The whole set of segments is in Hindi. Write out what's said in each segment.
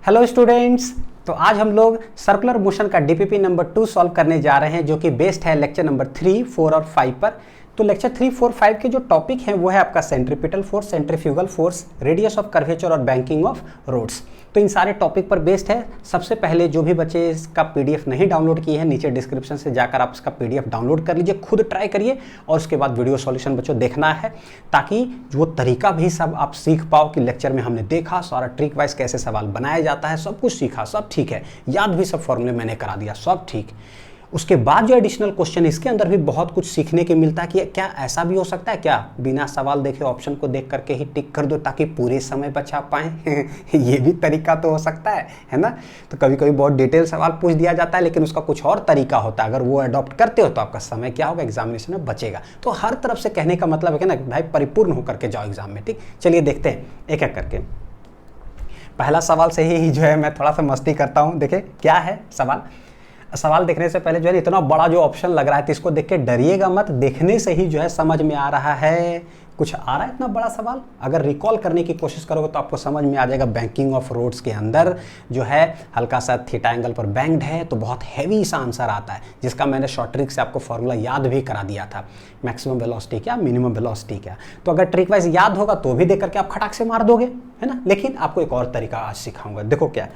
Hello students. तो आज हम लोग सर्कुलर मोशन का डीपीपी नंबर 2 सॉल्व करने जा रहे हैं, जो कि बेस्ड है लेक्चर नंबर 3, 4 और 5 पर। तो लेक्चर 3, 4, 5 के जो टॉपिक हैं वो है आपका centripetal force, centrifugal force, radius of curvature और बैंकिंग ऑफ रोड्स। तो इन सारे टॉपिक पर बेस्ड है। सबसे पहले जो भी बच्चे इसका पीडीएफ नहीं डाउनलोड किए हैं, नीचे डिस्क्रिप्शन से जाकर आप इसका पीडीएफ डाउनलोड कर लीजिए, खुद ट्राई करिए और उसके बाद वीडियो सॉल्यूशन बच्चों देखना है, ताकि वो तरीका भी सब आप सीख पाओ कि लेक्चर में हमने देखा सारा ट्रिक वाइज कैसे सवाल बनाया जाता है, सब कुछ सीखा, सब ठीक है, याद भी सब फॉर्मूले मैंने करा दिया, सब ठीक। उसके बाद जो एडिशनल क्वेश्चन, इसके अंदर भी बहुत कुछ सीखने के मिलता है कि क्या ऐसा भी हो सकता है क्या, बिना सवाल देखे ऑप्शन को देख करके ही टिक कर दो ताकि पूरे समय बचा पाए ये भी तरीका तो हो सकता है ना। तो कभी कभी बहुत डिटेल सवाल पूछ दिया जाता है, लेकिन उसका कुछ और तरीका होता है। अगर वो अडॉप्ट करते हो तो आपका समय क्या होगा, एग्जामिनेशन में बचेगा। तो हर तरफ से कहने का मतलब है ना भाई, परिपूर्ण होकर के जाओ एग्जाम में। ठीक, चलिए देखते हैं एक एक करके। पहला सवाल से ही जो है मैं थोड़ा सा मस्ती करता हूँ। देखे क्या है सवाल देखने से पहले जो है इतना बड़ा जो ऑप्शन लग रहा है, तो इसको देख के डरिएगा मत, देखने से ही जो है समझ में आ रहा है कुछ आ रहा है इतना बड़ा सवाल। अगर रिकॉल करने की कोशिश करोगे तो आपको समझ में आ जाएगा। बैंकिंग ऑफ रोड्स के अंदर जो है हल्का सा थीटा एंगल पर बैंक्ड है, तो बहुत हैवी सा आंसर आता है, जिसका मैंने शॉर्ट ट्रिक से आपको फॉर्मूला याद भी करा दिया था। मैक्सिमम वेलोसिटी क्या, मिनिमम वेलोसिटी क्या। तो अगर ट्रिक वाइज याद होगा तो भी देख करके आप खटाक से मार दोगे, है ना। लेकिन आपको एक और तरीका आज सिखाऊंगा। देखो क्या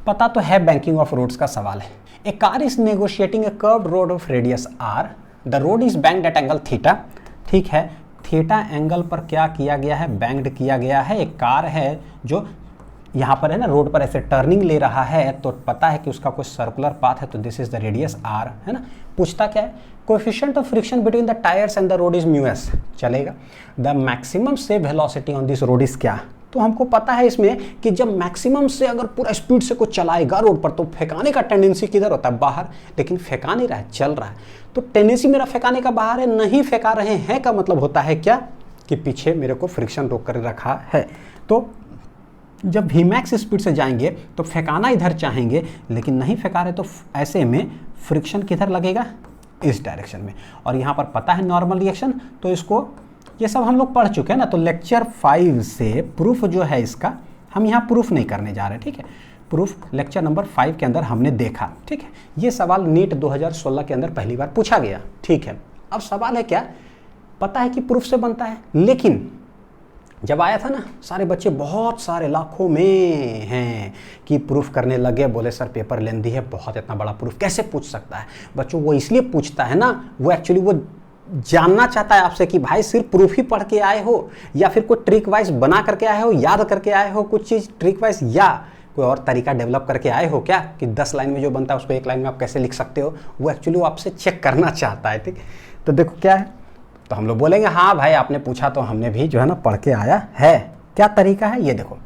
पता तो है, बैंकिंग ऑफ रोड्स का सवाल है। A car is negotiating a curved road of radius r. The road is banked at angle theta. ठीक है, थीटा एंगल पर क्या किया गया है, बैंक्ड किया गया है। एक कार है जो यहाँ पर है ना, रोड पर ऐसे टर्निंग ले रहा है, तो पता है कि उसका कोई सर्कुलर पाथ है, तो this is the radius r, है ना। पूछता क्या है, coefficient of friction between the tyres and the road is mu S, चलेगा। द मैक्सिमम से velocity on this road is क्या, तो हमको पता है इसमें कि जब मैक्सिमम से अगर पूरा स्पीड से कोई चलाएगा रोड पर, तो फेंकाने का टेंडेंसी किधर होता है, बाहर। लेकिन फेंका नहीं रहा है, चल रहा है, तो टेंडेंसी मेरा फेंकाने का बाहर है, नहीं फेंका रहे हैं का मतलब होता है क्या, कि पीछे मेरे को फ्रिक्शन रोक कर रखा है। तो जब Vmax स्पीड से जाएंगे तो फेंकाना इधर चाहेंगे, लेकिन नहीं फेंका रहे, तो ऐसे में फ्रिक्शन किधर लगेगा, इस डायरेक्शन में। और यहाँ पर पता है नॉर्मल रिएक्शन, तो इसको ये सब हम लोग पढ़ चुके हैं ना। तो लेक्चर 5 से प्रूफ जो है इसका, हम यहाँ प्रूफ नहीं करने जा रहे, ठीक है। प्रूफ लेक्चर नंबर 5 के अंदर हमने देखा, ठीक है। ये सवाल नीट 2016 के अंदर पहली बार पूछा गया, ठीक है। अब सवाल है क्या, पता है कि प्रूफ से बनता है, लेकिन जब आया था ना, सारे बच्चे बहुत सारे लाखों में हैं कि प्रूफ करने लगे, बोले सर पेपर लेंदी है, बहुत इतना बड़ा प्रूफ कैसे पूछ सकता है। बच्चों वो इसलिए पूछता है ना, वो एक्चुअली वो जानना चाहता है आपसे कि भाई सिर्फ प्रूफ ही पढ़ के आए हो, या फिर कोई ट्रिक वाइज बना करके आए हो, याद करके आए हो कुछ चीज़ ट्रिक वाइज, या कोई और तरीका डेवलप करके आए हो क्या, कि 10 लाइन में जो बनता है उसको 1 लाइन में आप कैसे लिख सकते हो। वो एक्चुअली वो आपसे चेक करना चाहता है, ठीक। तो देखो क्या है, तो हम लोग बोलेंगे हाँ भाई आपने पूछा तो हमने भी जो है ना पढ़ के आया है। क्या तरीका है, ये देखो,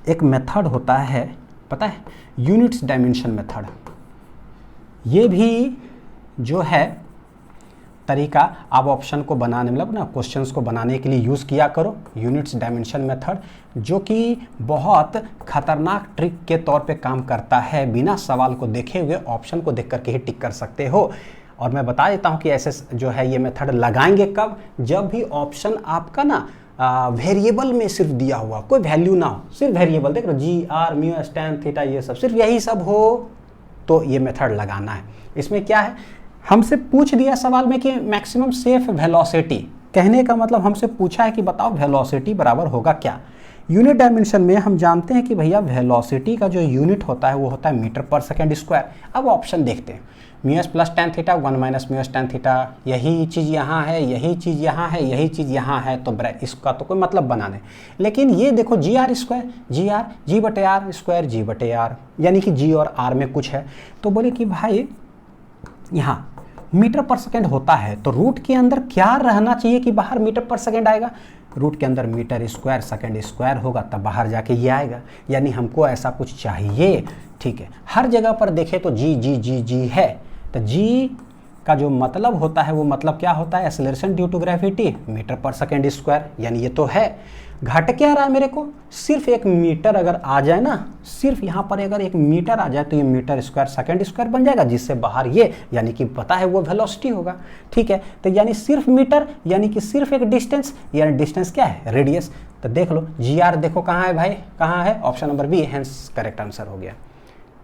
एक मेथड होता है, पता है, यूनिट्स डायमेंशन मेथड। ये भी जो है तरीका आप ऑप्शन को बनाने, मतलब ना क्वेश्चंस को बनाने के लिए यूज़ किया करो, यूनिट्स डायमेंशन मेथड, जो कि बहुत खतरनाक ट्रिक के तौर पे काम करता है। बिना सवाल को देखे हुए ऑप्शन को देख करके ही टिक कर सकते हो। और मैं बता देता हूँ कि ऐसे जो है ये मेथड लगाएंगे कब, जब भी ऑप्शन आपका ना वेरिएबल में सिर्फ दिया हुआ, कोई वैल्यू ना हो, सिर्फ वेरिएबल देख रहे, g r mu s tan theta, ये सब सिर्फ यही सब हो, तो ये मेथड लगाना है। इसमें क्या है, हमसे पूछ दिया सवाल में कि मैक्सिमम सेफ वेलोसिटी, कहने का मतलब हमसे पूछा है कि बताओ वेलोसिटी बराबर होगा क्या। यूनिट डायमेंशन में हम जानते हैं कि भैया वेलोसिटी का जो यूनिट होता है वो होता है मीटर पर सेकेंड स्क्वायर। अब ऑप्शन देखते हैं, mu S plus tan theta 1 minus mu s tan theta, यही चीज़ यहाँ है, यही चीज़ यहाँ है, यही चीज़ यहाँ है, तो इसका तो कोई मतलब बनाने। लेकिन ये देखो g r square, g r g बटे आर स्क्वायर, जी बटे आर, यानी कि जी और आर में कुछ है। तो बोले कि भाई यहाँ मीटर पर सेकेंड होता है, तो रूट के अंदर क्या रहना चाहिए कि बाहर मीटर पर सेकेंड आएगा, रूट के अंदर मीटर स्क्वायर सेकेंड स्क्वायर होगा, तब बाहर जाके ये आएगा, यानी हमको ऐसा कुछ चाहिए, ठीक है। हर जगह पर देखें तो जी जी जी जी है, तो जी का जो मतलब होता है वो मतलब क्या होता है, acceleration due to gravity metre पर सेकेंड स्क्वायर, यानी ये तो है। घट क्या रहा है मेरे को, सिर्फ 1 मीटर अगर आ जाए ना, सिर्फ यहाँ पर अगर 1 मीटर आ जाए तो ये मीटर स्क्वायर सेकेंड स्क्वायर बन जाएगा, जिससे बाहर ये यानी कि पता है वो वेलोसिटी होगा। ठीक है, तो यानी सिर्फ मीटर यानी कि सिर्फ एक डिस्टेंस, यानी डिस्टेंस क्या है, रेडियस। तो देख लो GR देखो कहाँ है भाई, कहाँ है, option number B, hence correct answer हो गया।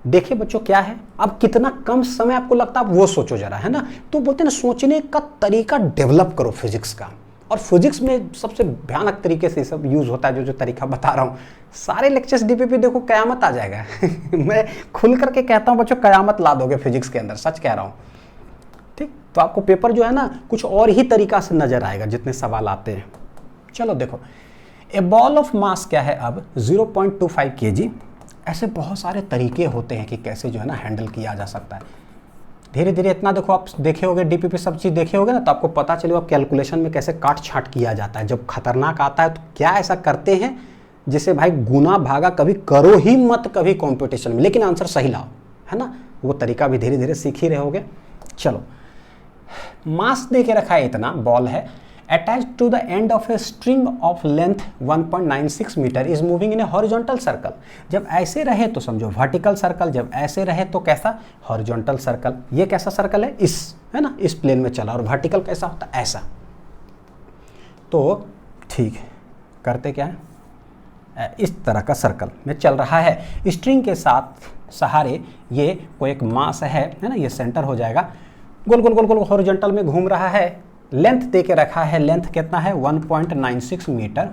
देखिए बच्चों क्या है, अब कितना कम समय आपको लगता है, आप वो सोचो जरा, है ना। तो बोलते हैं ना सोचने का तरीका डेवलप करो फिजिक्स का, और फिजिक्स में सबसे भयानक तरीके से सब यूज होता है, जो तरीका बता रहा हूँ। सारे लेक्चर्स DPP देखो कयामत आ जाएगा मैं खुल करके कहता हूँ बच्चों, कयामत ला दोगे फिजिक्स के अंदर, सच कह रहा हूँ। ठीक, तो आपको पेपर जो है ना कुछ और ही तरीका से नजर आएगा जितने सवाल आते हैं। चलो देखो, ए बॉल ऑफ मास क्या है अब 0.25 kg। ऐसे बहुत सारे तरीके होते हैं कि कैसे जो है ना हैंडल किया जा सकता है। धीरे धीरे इतना देखो, आप देखे होगे DPP सब चीज़ देखे होगे ना, तो आपको पता चलेगा आप कैलकुलेशन में कैसे काट छाट किया जाता है। जब खतरनाक आता है तो क्या ऐसा करते हैं जिसे भाई गुना भागा कभी करो ही मत कभी कंपटीशन में, लेकिन आंसर सही लाओ, है ना। वो तरीका भी धीरे धीरे सीख ही रहे होगे। चलो, मास दे के रखा है, इतना बॉल है, attach to the end of a string of length 1.96 metre is moving in a horizontal circle. जब ऐसे रहे तो समझो वर्टिकल सर्कल, जब ऐसे रहे तो कैसा, हॉरिजॉन्टल सर्कल। ये कैसा सर्कल है, इस, है ना, इस प्लेन में चला, और वर्टिकल कैसा होता है, ऐसा। तो ठीक है, करते क्या है, इस तरह का सर्कल में चल रहा है, स्ट्रिंग के साथ सहारे ये कोई एक मास है ना, ये सेंटर हो जाएगा, गोल गोल गोल गोल हॉरिजॉन्टल में घूम रहा है। लेंथ दे के रखा है, लेंथ कितना है 1.96 मीटर,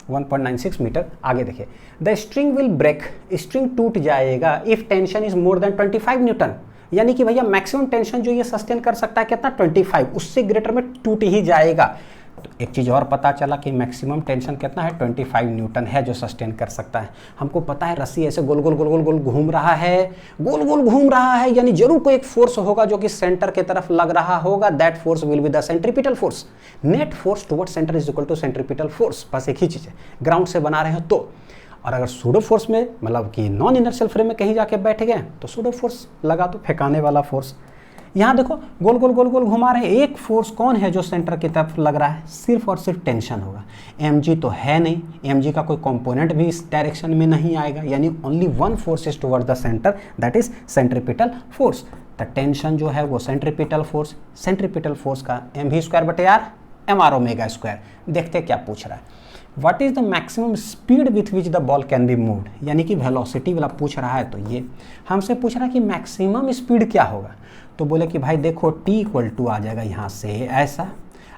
1.96 मीटर। आगे देखिए, the string will break, string टूट जाएगा if tension is more than 25 newton. यानी कि भैया मैक्सिमम टेंशन जो ये सस्टेन कर सकता है कितना, 25, उससे ग्रेटर में टूट ही जाएगा। तो एक चीज़ और पता चला कि मैक्सिमम टेंशन कितना है, 25 न्यूटन है जो सस्टेन कर सकता है। हमको पता है रस्सी ऐसे गोल गोल गोल गोल गोल घूम रहा है, गोल गोल घूम रहा है, यानी जरूर कोई एक फोर्स होगा जो कि सेंटर की तरफ लग रहा होगा। That force will be the centripetal force. Net force toward centre is equal to centripetal force. बस एक ही चीज़ है, ग्राउंड से बना रहे हो तो। और अगर सूडो फोर्स में मतलब कि नॉन इनर्शियल फ्रेम में कहीं जाके बैठ गए तो सूडो फोर्स लगा दो, फेंकाने वाला फोर्स। यहाँ देखो गोल गोल गोल गोल घुमा रहे हैं, एक फोर्स कौन है जो सेंटर की तरफ लग रहा है, सिर्फ और सिर्फ टेंशन होगा। mg तो है नहीं, mg का कोई कंपोनेंट भी इस डायरेक्शन में नहीं आएगा, यानी only one force is toward the centre, that is centripetal force. The tension जो है वो सेंट्रीपिटल फोर्स, सेंट्रीपिटल फोर्स का mv²/r mr ओमेगा स्क्वायर। देखते क्या पूछ रहा है, what is the maximum speed with which the ball can be moved, यानी कि वेलोसिटी वाला पूछ रहा है। तो ये हमसे पूछ रहा है कि मैक्सिमम स्पीड क्या होगा। तो बोले कि भाई देखो t आ जाएगा यहाँ से ऐसा,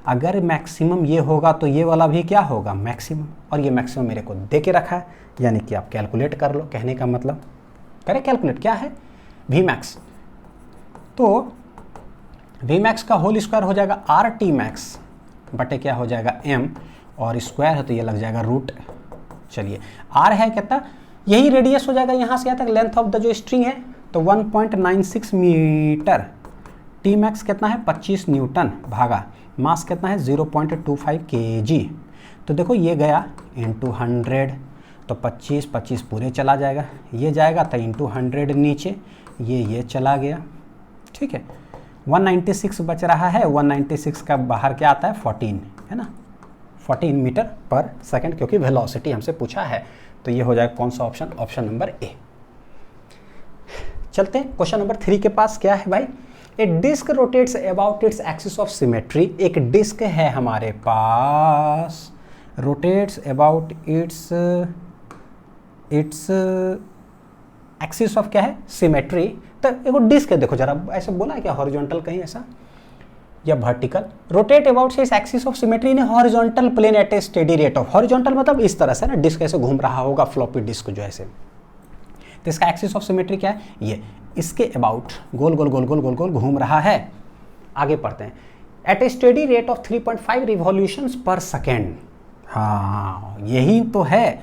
अगर मैक्सिमम ये होगा तो ये वाला भी क्या होगा, मैक्सिमम। और ये मैक्सिमम मेरे को दे के रखा है, यानी कि आप कैलकुलेट कर लो, कहने का मतलब करें कैलकुलेट क्या है, Vmax। तो Vmax का होल स्क्वायर हो जाएगा RT मैक्स बटे क्या हो जाएगा m, और स्क्वायर है तो ये लग जाएगा रूट। चलिए R है कितना, यही रेडियस हो जाएगा यहाँ से यहाँ तक, लेंथ ऑफ द जो स्ट्रिंग है तो 1.96 मीटर। टी मैक्स कितना है 25 न्यूटन भागा मास कितना है 0.25 kg। तो देखो ये गया इंटू 100, तो 25 पूरे चला जाएगा, ये जाएगा तो इंटू 100 नीचे, ये चला गया। ठीक है, 196 बच रहा है, 196 का बाहर क्या आता है 14, है ना, 14 मीटर पर सेकंड, क्योंकि वेलोसिटी हमसे पूछा है। तो ये हो जाएगा कौन सा ऑप्शन, ऑप्शन नंबर ए। चलते हैं क्वेश्चन नंबर 3 के पास। क्या है भाई, a disc rotates about its axis of symmetry. एक डिस्क है हमारे पास, rotates about its axis of क्या है, सिमेट्री। तो एक डिस्क है, देखो जरा ऐसे बोला है क्या, हॉरिजॉन्टल कहीं ऐसा या vertical, rotate about its axis of symmetry in horizontal plane at a steady rate of, horizontal मतलब इस तरह से ना, डिस्क ऐसे घूम रहा होगा, फ्लॉपी डिस्क जो ऐसे। तो इसका एक्सिस ऑफ सिमेट्री क्या है, ये इसके अबाउट गोल गोल गोल गोल गोल गोल घूम रहा है। आगे पढ़ते हैं, at a steady rate of 3.5 revolutions per second. हाँ यही तो है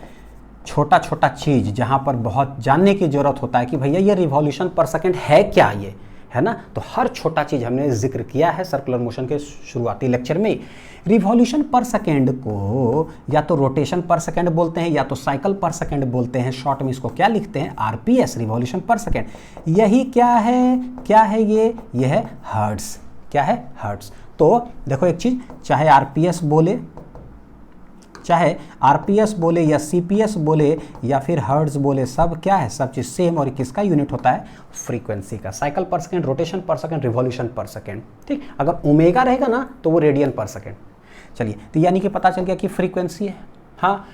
छोटा छोटा चीज जहां पर बहुत जानने की जरूरत होता है कि भैया ये रिवॉल्यूशन पर सेकेंड है क्या, ये है ना। तो हर छोटा चीज़ हमने जिक्र किया है सर्कुलर मोशन के शुरुआती लेक्चर में। रिवॉल्यूशन पर सेकेंड को या तो रोटेशन पर सेकेंड बोलते हैं या तो साइकिल पर सेकेंड बोलते हैं, शॉर्ट में इसको क्या लिखते हैं, आरपीएस, रिवॉल्यूशन पर सेकेंड। यही क्या है ये है हर्ट्ज। क्या है, हर्ट्ज। तो देखो एक चीज़, चाहे आरपीएस बोले या सीपीएस बोले या फिर हर्ट्ज बोले, सब क्या है, सब चीज़ सेम। और किसका यूनिट होता है, फ्रीक्वेंसी का। साइकिल पर सेकेंड, रोटेशन पर सेकेंड, रिवॉल्यूशन पर सेकेंड, ठीक। अगर ओमेगा रहेगा ना तो वो रेडियन पर सेकेंड। चलिए, तो यानी कि पता चल गया कि फ्रीक्वेंसी है। हाँ,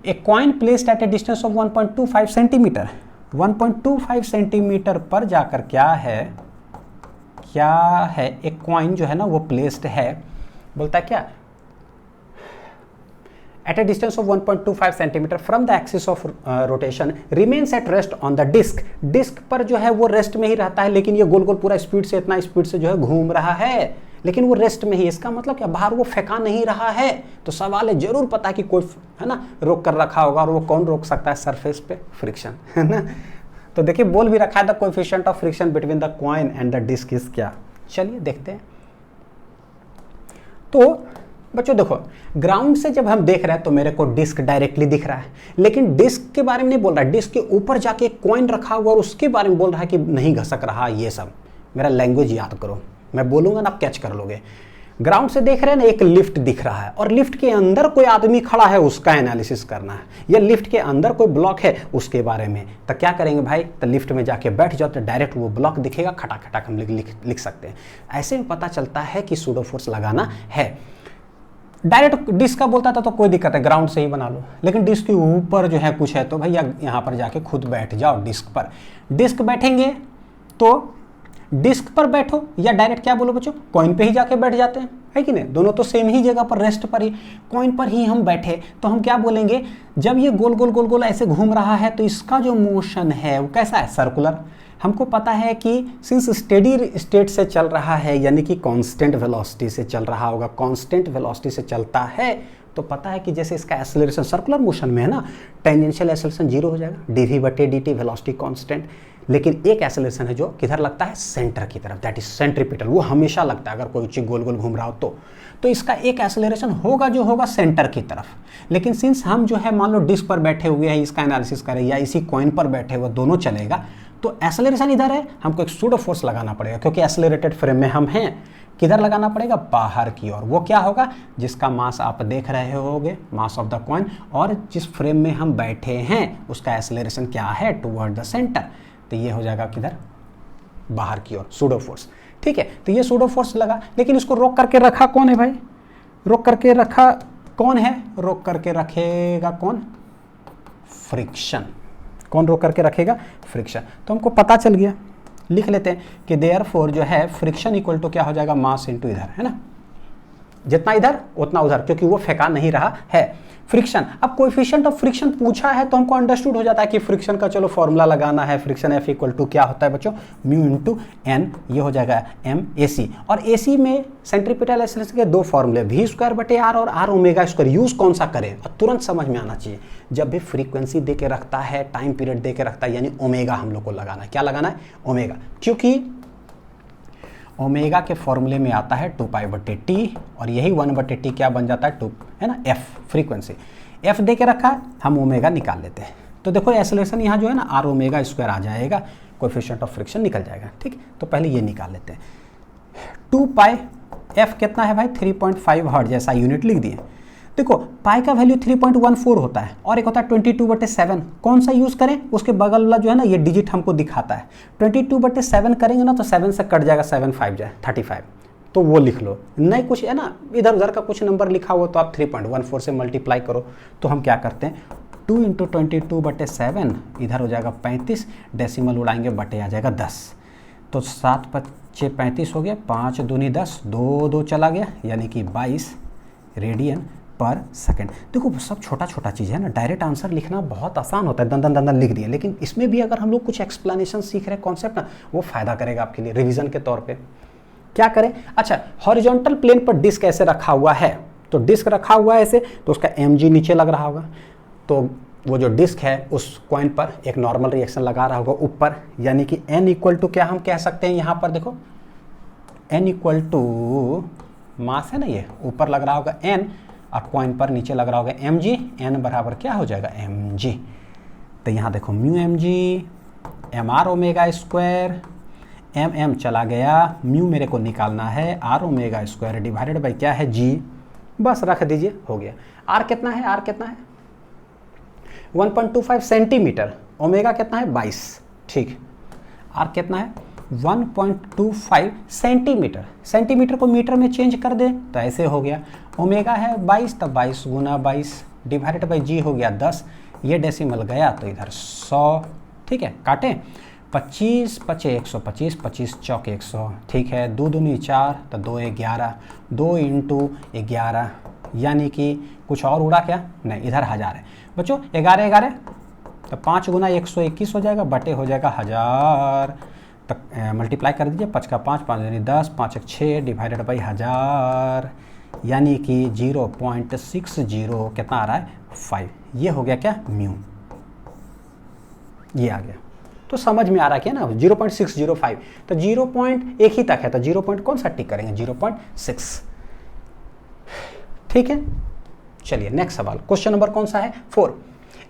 a coin placed at a distance of 1.25 centimetre, 1.25 centimetre पर जाकर क्या है एक कॉइन जो है ना वो प्लेस्ड है, बोलता है क्या, at a distance of 1.25 centimetre from the axis of rotation remains at rest on the disc. Disc पर जो है वो रेस्ट में ही रहता है, लेकिन ये गोल गोल पूरा स्पीड से, इतना स्पीड से जो है घूम रहा है, लेकिन वो रेस्ट में ही। इसका मतलब क्या, बाहर वो फेंका नहीं रहा है। तो सवाल है, जरूर पता है कि कोई है ना रोक कर रखा होगा, और वो कौन रोक सकता है, सरफेस पे फ्रिक्शन, है ना। तो देखिए बोल भी रखा है the coefficient of friction between the coin and the disc is क्या। चलिए देखते हैं। तो बच्चों देखो, ग्राउंड से जब हम देख रहे हैं तो मेरे को डिस्क डायरेक्टली दिख रहा है, लेकिन डिस्क के बारे में नहीं बोल रहा है, डिस्क के ऊपर जाके एक कॉइन रखा हुआ और उसके बारे में बोल रहा है कि नहीं घसक रहा। ये सब मेरा लैंग्वेज याद करो, मैं बोलूंगा ना आप कैच कर लोगे। ग्राउंड से देख रहे हैं ना, एक लिफ्ट दिख रहा है और लिफ्ट के अंदर कोई आदमी खड़ा है, उसका एनालिसिस करना है, या लिफ्ट के अंदर कोई ब्लॉक है उसके बारे में। तो क्या करेंगे भाई, तो लिफ्ट में जाके बैठ जाओ तो डायरेक्ट वो ब्लॉक दिखेगा, खटाखटाक हम लिख सकते हैं। ऐसे में पता चलता है कि सूडो फोर्स लगाना है। डायरेक्ट डिस्क का बोलता था तो कोई दिक्कत है, ग्राउंड से ही बना लो, लेकिन डिस्क के ऊपर जो है कुछ है तो भैया यहाँ पर जाके खुद बैठ जाओ डिस्क पर। डिस्क बैठेंगे तो डिस्क पर बैठो, या डायरेक्ट क्या बोलो बच्चों, कॉइन पे ही जाके बैठ जाते हैं, है कि नहीं, दोनों तो सेम ही जगह पर, रेस्ट पर ही, कॉइन पर ही हम बैठे, तो हम क्या बोलेंगे, जब ये गोल गोल गोल गोल ऐसे घूम रहा है तो इसका जो मोशन है वो कैसा है, सर्कुलर। हमको पता है कि सिंस स्टेडी स्टेट से चल रहा है, यानी कि कांस्टेंट वेलोसिटी से चल रहा होगा, कांस्टेंट वेलोसिटी से चलता है, तो पता है कि जैसे इसका एक्सेलरेशन सर्कुलर मोशन में है ना, टेंजेंशियल एक्सेलरेशन 0 हो जाएगा, dv/dt वेलोसिटी कांस्टेंट। लेकिन एक एक्सेलरेशन है जो किधर लगता है, सेंटर की तरफ, दैट इज सेंट्रीपिटल, वो हमेशा लगता है अगर कोई चीज गोल गोल घूम रहा हो तो इसका एक एक्सेलरेशन होगा जो होगा सेंटर की तरफ। लेकिन सिंस हम जो है मान लो डिस्क पर बैठे हुए हैं, इसका एनालिसिस करें, या इसी कॉइन पर बैठे हुए, दोनों चलेगा, तो एक्सेलरेशन इधर है, हमको एक सूडो फोर्स लगाना पड़ेगा, क्योंकि एक्सेलरेटेड फ्रेम में हम हैं। किधर लगाना पड़ेगा, बाहर की ओर। वो क्या होगा, जिसका मास आप देख रहे होगे, मास ऑफ द कॉइन, और जिस फ्रेम में हम बैठे हैं उसका एक्सेलरेशन क्या है, टुवर्ड द सेंटर। तो ये हो जाएगा किधर, बाहर की ओर, सूडो फोर्स। ठीक है, तो ये सूडो फोर्स लगा, लेकिन इसको रोक करके रखा कौन है भाई, रोक करके रखा कौन है, रोक करके रखेगा कौन, फ्रिक्शन। कौन रोक करके रखेगा, फ्रिक्शन। तो हमको पता चल गया, लिख लेते हैं कि देयरफॉर जो है फ्रिक्शन इक्वल टू क्या हो जाएगा, मास इनटू इधर, है ना, जितना इधर उतना उधर, क्योंकि वो फेंका नहीं रहा है। फ्रिक्शन, अब कोएफिशिएंट ऑफ फ्रिक्शन पूछा है तो हमको अंडरस्टूड हो जाता है कि फ्रिक्शन का चलो फॉर्मूला लगाना है। फ्रिक्शन एफ इक्वल टू क्या होता है बच्चों, म्यू इंटू एन, ये हो जाएगा एम ए सी। और ए सी में सेंट्रीपिटल एक्सेलरेशन के दो फॉर्मूले, वी स्क्वायर बटे आर और आर ओमेगा स्क्वायर। यूज कौन सा करें, और तुरंत समझ में आना चाहिए, जब भी फ्रीक्वेंसी दे के रखता है, टाइम पीरियड दे के रखता है, यानी ओमेगा हम लोग को लगाना है। क्या लगाना है, ओमेगा, क्योंकि ओमेगा के फॉर्मूले में आता है 2π/t, और यही 1/t क्या बन जाता है, 2, है ना, एफ फ्रीक्वेंसी। एफ दे के रखा है, हम ओमेगा निकाल लेते हैं। तो देखो एक्सेलरेशन यहाँ जो है ना, आर ओमेगा स्क्वायर आ जाएगा, कोएफिशिएंट ऑफ फ्रिक्शन निकल जाएगा। ठीक, तो पहले ये निकाल लेते हैं। 2π, एफ कितना है भाई, 3.5 हर्ट्ज, जैसा यूनिट लिख दिए। देखो पाई का वैल्यू 3.14 होता है, और एक होता है 22/7। कौन सा यूज करें, उसके बगल वाला जो है ना, ये डिजिट हमको दिखाता है। 22/7 करेंगे ना तो 7 से कट जाएगा, 7 5 जाए 35, तो वो लिख लो। नहीं कुछ है ना, इधर उधर का कुछ नंबर लिखा हुआ तो आप 3.14 से मल्टीप्लाई करो। तो हम क्या करते हैं, 2 × 22/7, इधर हो जाएगा 35, डेसिमल उड़ाएंगे, बटे आ जाएगा 10। तो 7 × 5 = 35 हो गया, 5 दूनी 10, 2 2 चला गया, यानी कि 22 रेडियन पर सेकेंड। देखो सब छोटा छोटा चीज़ है ना, डायरेक्ट आंसर लिखना बहुत आसान होता है, दंदन दंदन लिख दिया, लेकिन इसमें भी अगर हम लोग कुछ एक्सप्लेनेशन सीख रहे हैं, कॉन्सेप्ट ना, वो फायदा करेगा आपके लिए रिवीजन के तौर पे। क्या करें, अच्छा हॉरिजॉन्टल प्लेन पर डिस्क ऐसे रखा हुआ है, तो डिस्क रखा हुआ है ऐसे, तो उसका mg नीचे लग रहा होगा, तो वो जो डिस्क है उस कॉइन पर एक नॉर्मल रिएक्शन लगा रहा होगा ऊपर, यानी कि n इक्वल टू क्या हम कह सकते हैं यहाँ पर देखो, n इक्वल टू मास है ना, ये ऊपर लग रहा होगा n और कॉइन पर नीचे लग रहा होगा mg, n बराबर क्या हो जाएगा mg। तो यहाँ देखो mu mg mr omega square, m चला गया, म्यू मेरे को निकालना है r omega square divided by क्या है g, बस रख दीजिए, हो गया। r कितना है, r कितना है 1.25 सेंटीमीटर, ओमेगा कितना है 22, ठीक। r कितना है 1.25 सेंटीमीटर, सेंटीमीटर को मीटर में चेंज कर दे तो ऐसे हो गया, ओमेगा है 22 तो 22 गुना 22 डिवाइडेड बाई जी हो गया 10, ये डेसिमल गया तो इधर 100, ठीक है। काटें 25 पचे 125, 25 चौक 100, ठीक है। 2 दूनी 4 तो 2 11, 2 इंटू 11, यानी कि कुछ और उड़ा क्या, नहीं इधर 1000 है बच्चों, 11 11 तो 5 गुना 121 हो जाएगा, बटे हो जाएगा 1000 तक, मल्टीप्लाई कर दीजिए, 5 का 5, 5 यानी 10, 5 एक 6 डिवाइडेड बाई 1000, यानी कि 0.60 कितना आ रहा है 5, ये हो गया क्या म्यू, ये आ गया। तो समझ में आ रहा है क्या ना 0.605, तो 0 पॉइंट एक ही तक है तो 0 पॉइंट कौन सा टिक करेंगे 0.6, ठीक है। चलिए नेक्स्ट सवाल, क्वेश्चन नंबर कौन सा है 4।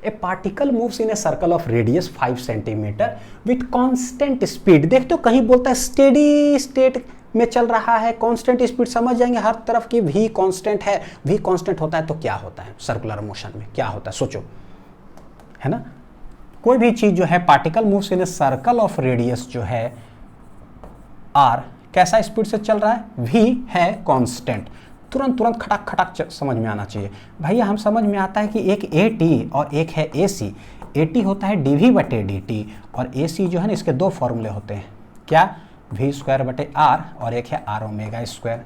ए particle moves in a circle of radius 5 centimetre with constant speed, देखते हो कहीं बोलता है स्टेडी स्टेट में चल रहा है, कांस्टेंट स्पीड समझ जाएंगे हर तरफ की, v कांस्टेंट है, v कांस्टेंट होता है तो क्या होता है सर्कुलर मोशन में क्या होता है सोचो, है ना। कोई भी चीज जो है particle moves in a circle of radius जो है r, कैसा स्पीड से चल रहा है, v है कांस्टेंट, तुरंत खटक खटक समझ में आना चाहिए भैया। हम समझ में आता है कि एक AT और एक है AC, AT होता है dv बटे dt और AC जो है ना इसके दो फॉर्मूले होते हैं, क्या v स्क्वायर बटे r और एक है r omega square.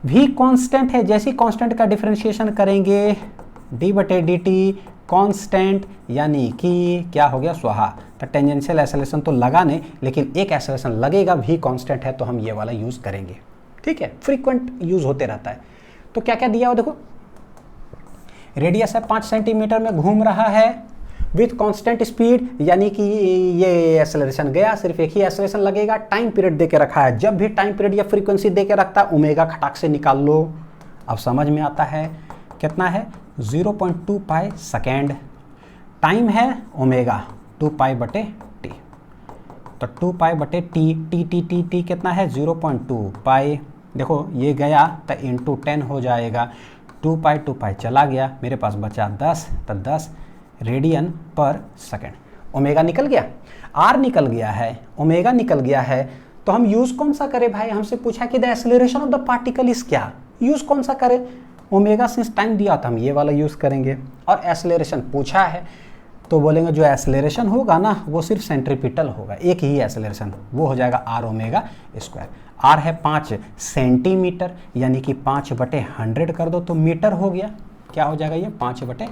v constant है, जैसे कांस्टेंट का डिफरेंशिएशन करेंगे d बटे dt कांस्टेंट, यानी कि क्या हो गया स्वाहा, तो टेंजेंशियल एक्सेलरेशन तो लगा नहीं लेकिन एक एक्सेलरेशन लगेगा, v कांस्टेंट है तो हम ये वाला यूज करेंगे, ठीक है, फ्रीक्वेंट यूज होते रहता है। तो क्या क्या दिया हो देखो, रेडियस है 5 सेंटीमीटर में घूम रहा है विथ कांस्टेंट स्पीड, यानी कि ये एक्सेलरेशन गया, सिर्फ एक ही एक्सेलरेशन लगेगा, टाइम पीरियड दे के रखा है, जब भी टाइम पीरियड या फ्रीक्वेंसी दे के रखता है ओमेगा खटाक से निकाल लो। अब समझ में आता है कितना है 0.2 पाई सेकेंड, टाइम है ओमेगा 2 पाई बटे टी, तो 2 पाई बटे T, T T T T कितना है 0.2 पाई, देखो ये गया तो इंटू 10 हो जाएगा, 2 पाई चला गया, मेरे पास बचा 10, तो 10 रेडियन पर सेकेंड। ओमेगा निकल गया, आर निकल गया है, ओमेगा निकल गया है, तो हम यूज कौन सा करें भाई, हमसे पूछा कि the acceleration of the particle is क्या, यूज कौन सा करें, ओमेगा सिंस टाइम दिया तो हम ये वाला यूज करेंगे, और एक्सेलरेशन पूछा है तो बोलेंगे जो एक्सेलरेशन होगा ना वो सिर्फ सेंट्रीपिटल होगा, एक ही एक्सेलरेशन, वो हो जाएगा आर ओमेगा स्क्वायर। आर है 5 सेंटीमीटर, यानी कि 5 बटे 100 कर दो तो मीटर हो गया, क्या हो जाएगा ये 5 बटे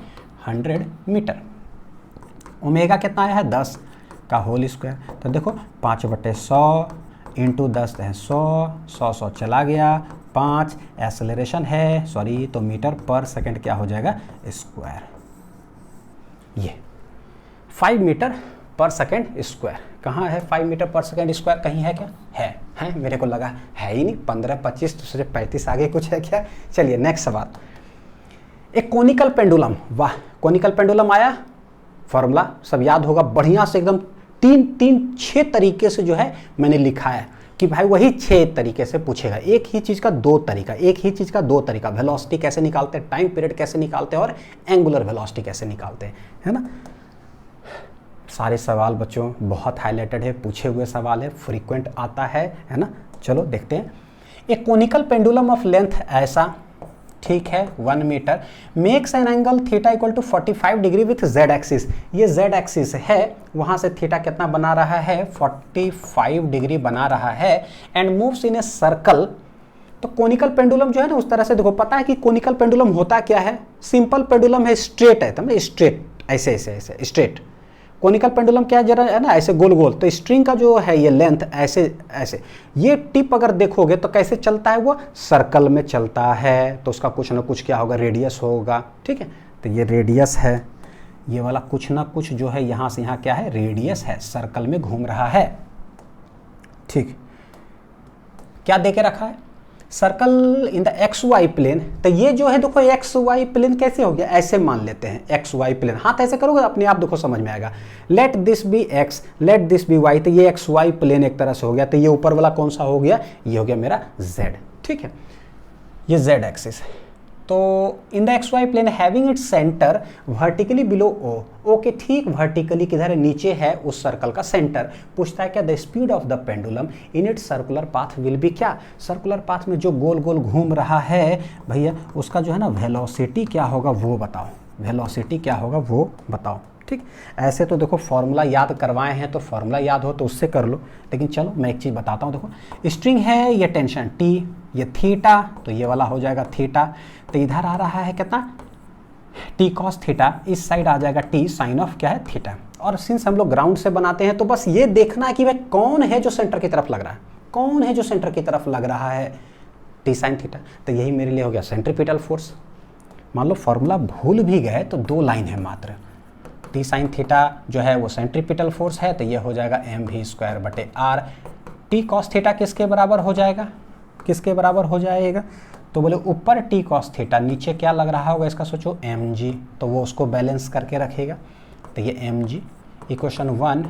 100 मीटर। ओमेगा कितना आया है 10 का होल स्क्वायर, तो देखो 5 बटे 100 इंटू 10 है 100 चला गया, 5 एक्सेलरेशन है सॉरी, तो मीटर पर सेकंड क्या हो जाएगा स्क्वायर, ये 5 मीटर पर सेकेंड स्क्वायर। कहाँ है 5 मीटर पर सेकेंड स्क्वायर, कहीं है क्या, है मेरे को लगा है ही नहीं, 15 25 तो सोचे 35 आगे कुछ है क्या। चलिए नेक्स्ट सवाल, एक कोनिकल पेंडुलम, वाह कोनिकल पेंडुलम आया, फॉर्मूला सब याद होगा बढ़िया से एकदम, 6 तरीके से जो है मैंने लिखा है कि भाई वही 6 तरीके से पूछेगा, एक ही चीज़ का 2 तरीका, वेलोसिटी कैसे निकालते हैं, टाइम पीरियड कैसे निकालते हैं और एंगुलर वेलोसिटी कैसे निकालते हैं, है ना। सारे सवाल बच्चों बहुत हाईलाइटेड है, पूछे हुए सवाल है, फ्रीक्वेंट आता है ना। चलो देखते हैं, एक कोनिकल पेंडुलम ऑफ लेंथ ऐसा, ठीक है 1 metre, makes an angle theta equal to 45 degree with Z axis, ये जेड एक्सिस है, वहां से थीटा कितना बना रहा है 45 डिग्री बना रहा है, and moves in a circle. तो कोनिकल पेंडुलम जो है ना उस तरह से देखो, पता है कि कोनिकल पेंडुलम होता क्या है, सिंपल पेंडुलम है स्ट्रेट है, तो स्ट्रेट ऐसे स्ट्रेट, कोनिकल पेंडुलम क्या जरा है ना ऐसे गोल गोल, तो स्ट्रिंग का जो है ये लेंथ ऐसे, ये टिप अगर देखोगे तो कैसे चलता है, वो सर्कल में चलता है, तो उसका कुछ ना कुछ क्या होगा रेडियस होगा, ठीक है। तो ये रेडियस है, ये वाला कुछ ना कुछ जो है यहाँ से यहाँ क्या है, रेडियस है, सर्कल में घूम रहा है। ठीक, क्या देके रखा है, circle in the x Y plane. तो ये जो है देखो एक्स वाई प्लेन कैसे हो गया, ऐसे मान लेते हैं एक्स वाई प्लेन, हाथ ऐसे करोगे अपने आप देखो समझ में आएगा। Let this be X, let this be Y, तो ये एक्स वाई प्लेन एक तरह से हो गया। तो ये ऊपर वाला कौन सा हो गया, ये हो गया मेरा जेड। ठीक है, ये जेड एक्सिस। तो in the x Y plane having its centre vertically below O, O के ठीक वर्टिकली किधर है, नीचे है उस सर्कल का सेंटर। पूछता है क्या, the speed of the pendulum in its circular path will be, क्या सर्कुलर पाथ में जो गोल गोल घूम रहा है भैया उसका जो है ना वेलोसिटी क्या होगा वो बताओ, वेलोसिटी क्या होगा वो बताओ। ठीक, ऐसे तो देखो फॉर्मूला याद करवाए हैं, तो फॉर्मूला याद हो तो उससे कर लो, लेकिन चलो मैं एक चीज़ बताता हूँ। देखो स्ट्रिंग है, ये टेंशन टी, ये थीटा, तो ये वाला हो जाएगा थीटा। तो इधर आ रहा है कितना, टी कॉस थीटा, इस साइड आ जाएगा टी साइन ऑफ क्या है, थीटा। और सिंस हम लोग ग्राउंड से बनाते हैं तो बस ये देखना है कि भाई कौन है जो सेंटर की तरफ लग रहा है, कौन है जो सेंटर की तरफ लग रहा है, टी साइन थीटा। तो यही मेरे लिए हो गया सेंट्रीपिटल फोर्स। मान लो फॉर्मूला भूल भी गए तो 2 लाइन है मात्र, टी साइन थीटा जो है वो सेंट्रीपिटल फोर्स है, तो ये हो जाएगा mv² बटे आर। टी कॉस थीटा किसके बराबर हो जाएगा, किसके बराबर हो जाएगा, तो बोले ऊपर टी कॉस थीटा, नीचे क्या लग रहा होगा इसका सोचो mg, तो वो उसको बैलेंस करके रखेगा। तो ये mg इक्वेशन 1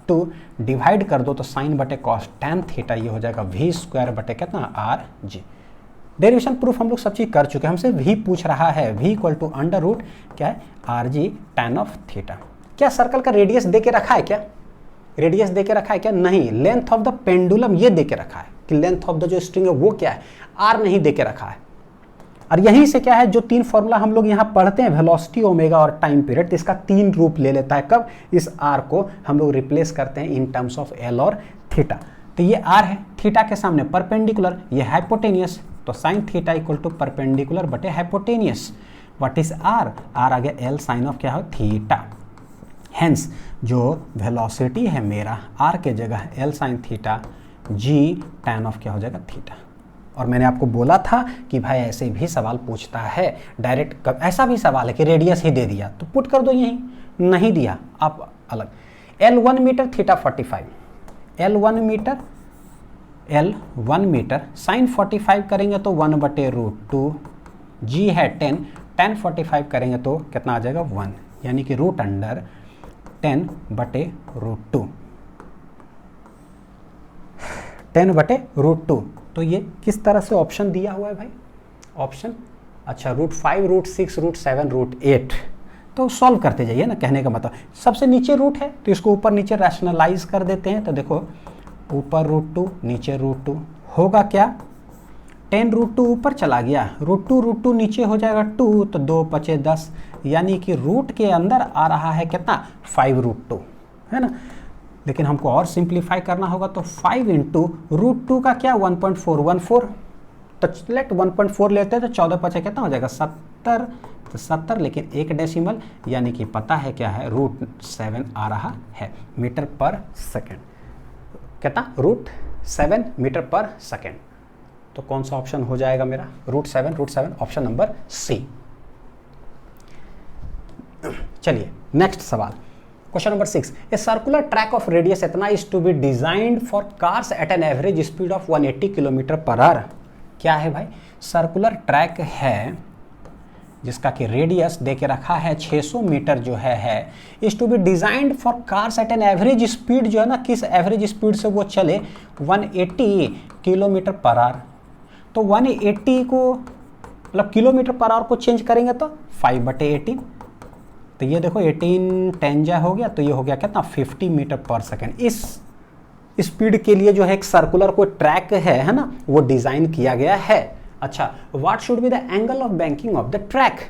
2 डिवाइड कर दो तो साइन बटे कॉस टैन थीटा, ये हो जाएगा v² बटे कितना आर जी। डेरिवेशन प्रूफ हम लोग सब चीज़ कर चुके हैं, हमसे v पूछ रहा है, v equal to under root क्या है R G tan of theta. क्या सर्कल का रेडियस दे के रखा है, क्या रेडियस दे के रखा है क्या, नहीं। लेंथ ऑफ द पेंडुलम ये दे के रखा है कि लेंथ ऑफ द जो स्ट्रिंग है वो क्या है, आर नहीं दे के रखा है। और यहीं से क्या है, जो 3 फॉर्मूला हम लोग यहाँ पढ़ते हैं, वेलोसिटी, ओमेगा और टाइम पीरियड, तो इसका 3 रूप ले लेता है। कब, इस आर को हम लोग रिप्लेस करते हैं इन टर्म्स ऑफ एल और थीटा। तो ये आर है, थीटा के सामने परपेंडिकुलर, ये हाइपोटेनियस, तो sine theta equal to perpendicular बटे hypotenuse. What is r, r आ गया एल साइन ऑफ क्या हो थीटा। हेंस जो वेलोसिटी है मेरा आर के जगह L sine theta, G tan of क्या हो जाएगा थीटा। और मैंने आपको बोला था कि भाई ऐसे भी सवाल पूछता है डायरेक्ट, ऐसा भी सवाल है कि रेडियस ही दे दिया तो पुट कर दो, यहीं नहीं दिया आप अलग। L1 metre theta 45, L1 metre sign 45 करेंगे तो 1/√2, जी है 10, tan 45 करेंगे तो कितना आ जाएगा 1, यानी कि रूट अंडर 10/√2, 10/√2। तो ये किस तरह से ऑप्शन दिया हुआ है भाई, ऑप्शन अच्छा √5, √6, √7, √8। तो सॉल्व करते जाइए ना, कहने का मतलब सबसे नीचे रूट है तो इसको ऊपर नीचे रैशनलाइज कर देते हैं। तो देखो ऊपर √2 नीचे √2 होगा क्या, 10√2 ऊपर चला गया, √2 नीचे हो जाएगा 2, तो 2 × 10, यानी कि रूट के अंदर आ रहा है कितना 5√2 है ना। लेकिन हमको और सिंप्लीफाई करना होगा तो 5 × √2 का क्या 1.414, तो लेट 1.4 लेते हैं तो 14 × 5 कितना हो जाएगा 70, तो 70, लेकिन एक डेसिमल, यानी कि पता है क्या है √7 आ रहा है मीटर पर सेकेंड, कितना √7 मीटर पर सेकेंड। तो कौन सा ऑप्शन हो जाएगा मेरा √7, ऑप्शन नंबर सी। चलिए नेक्स्ट सवाल, question number 6, a circular track of radius इतना is to be designed for cars at an average speed of 180 km/h। क्या है भाई, सर्कुलर ट्रैक है जिसका कि रेडियस दे के रखा है 600 मीटर जो है is to be designed for cars at an average speed, जो है ना किस एवरेज स्पीड से वो चले 180 km/h। तो 180 को मतलब km/h को चेंज करेंगे तो 5/18, तो ये देखो 18 10 जा हो गया, तो ये हो गया कितना 50 मीटर पर सेकेंड। इस स्पीड के लिए जो है एक सर्कुलर कोई ट्रैक है ना, वो डिजाइन किया गया है। अच्छा, what should be the angle of banking of the track.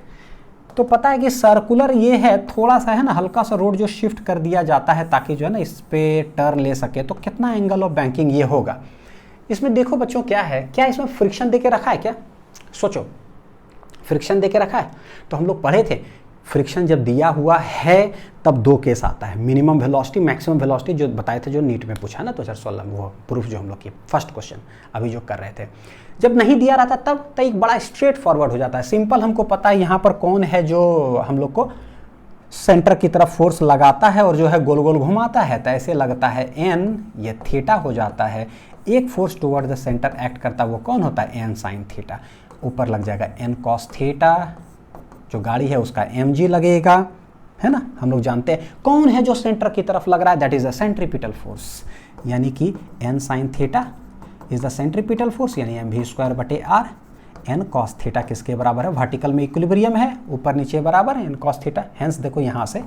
तो पता है कि सर्कुलर ये है, थोड़ा सा है ना हल्का सा रोड जो शिफ्ट कर दिया जाता है ताकि जो है ना इस पे टर्न ले सके, तो कितना एंगल ऑफ बैंकिंग ये होगा। इसमें देखो बच्चों क्या है, क्या इसमें फ्रिक्शन दे के रखा है क्या, सोचो फ्रिक्शन दे के रखा है। तो हम लोग पढ़े थे फ्रिक्शन जब दिया हुआ है तब 2 केस आता है, मिनिमम वेलोसिटी, मैक्सिमम वेलोसिटी, जो बताए थे जो नीट में पूछा ना 2016 में, वो प्रूफ जो हम लोग की फर्स्ट क्वेश्चन अभी जो कर रहे थे। जब नहीं दिया रहता तब तो एक बड़ा स्ट्रेट फॉरवर्ड हो जाता है, सिंपल हमको पता है यहाँ पर कौन है जो हम लोग को सेंटर की तरफ फोर्स लगाता है और जो है गोल गोल घुमाता है, तो ऐसे लगता है n, ये थीटा हो जाता है। एक force toward the centre act करता है, वो कौन होता है? n sine theta. ऊपर लग जाएगा n कॉस थीटा, जो गाड़ी है उसका mg लगेगा, है ना। हम लोग जानते हैं कौन है जो सेंटर की तरफ लग रहा है, that is the centripetal force, यानी कि n sine theta is the centripetal force, यानी mv² बटे r। n कॉस थीटा किसके बराबर है? वर्टिकल में इक्विलिब्रियम है, ऊपर नीचे बराबर है n कॉस थीटा। हेंस देखो यहाँ से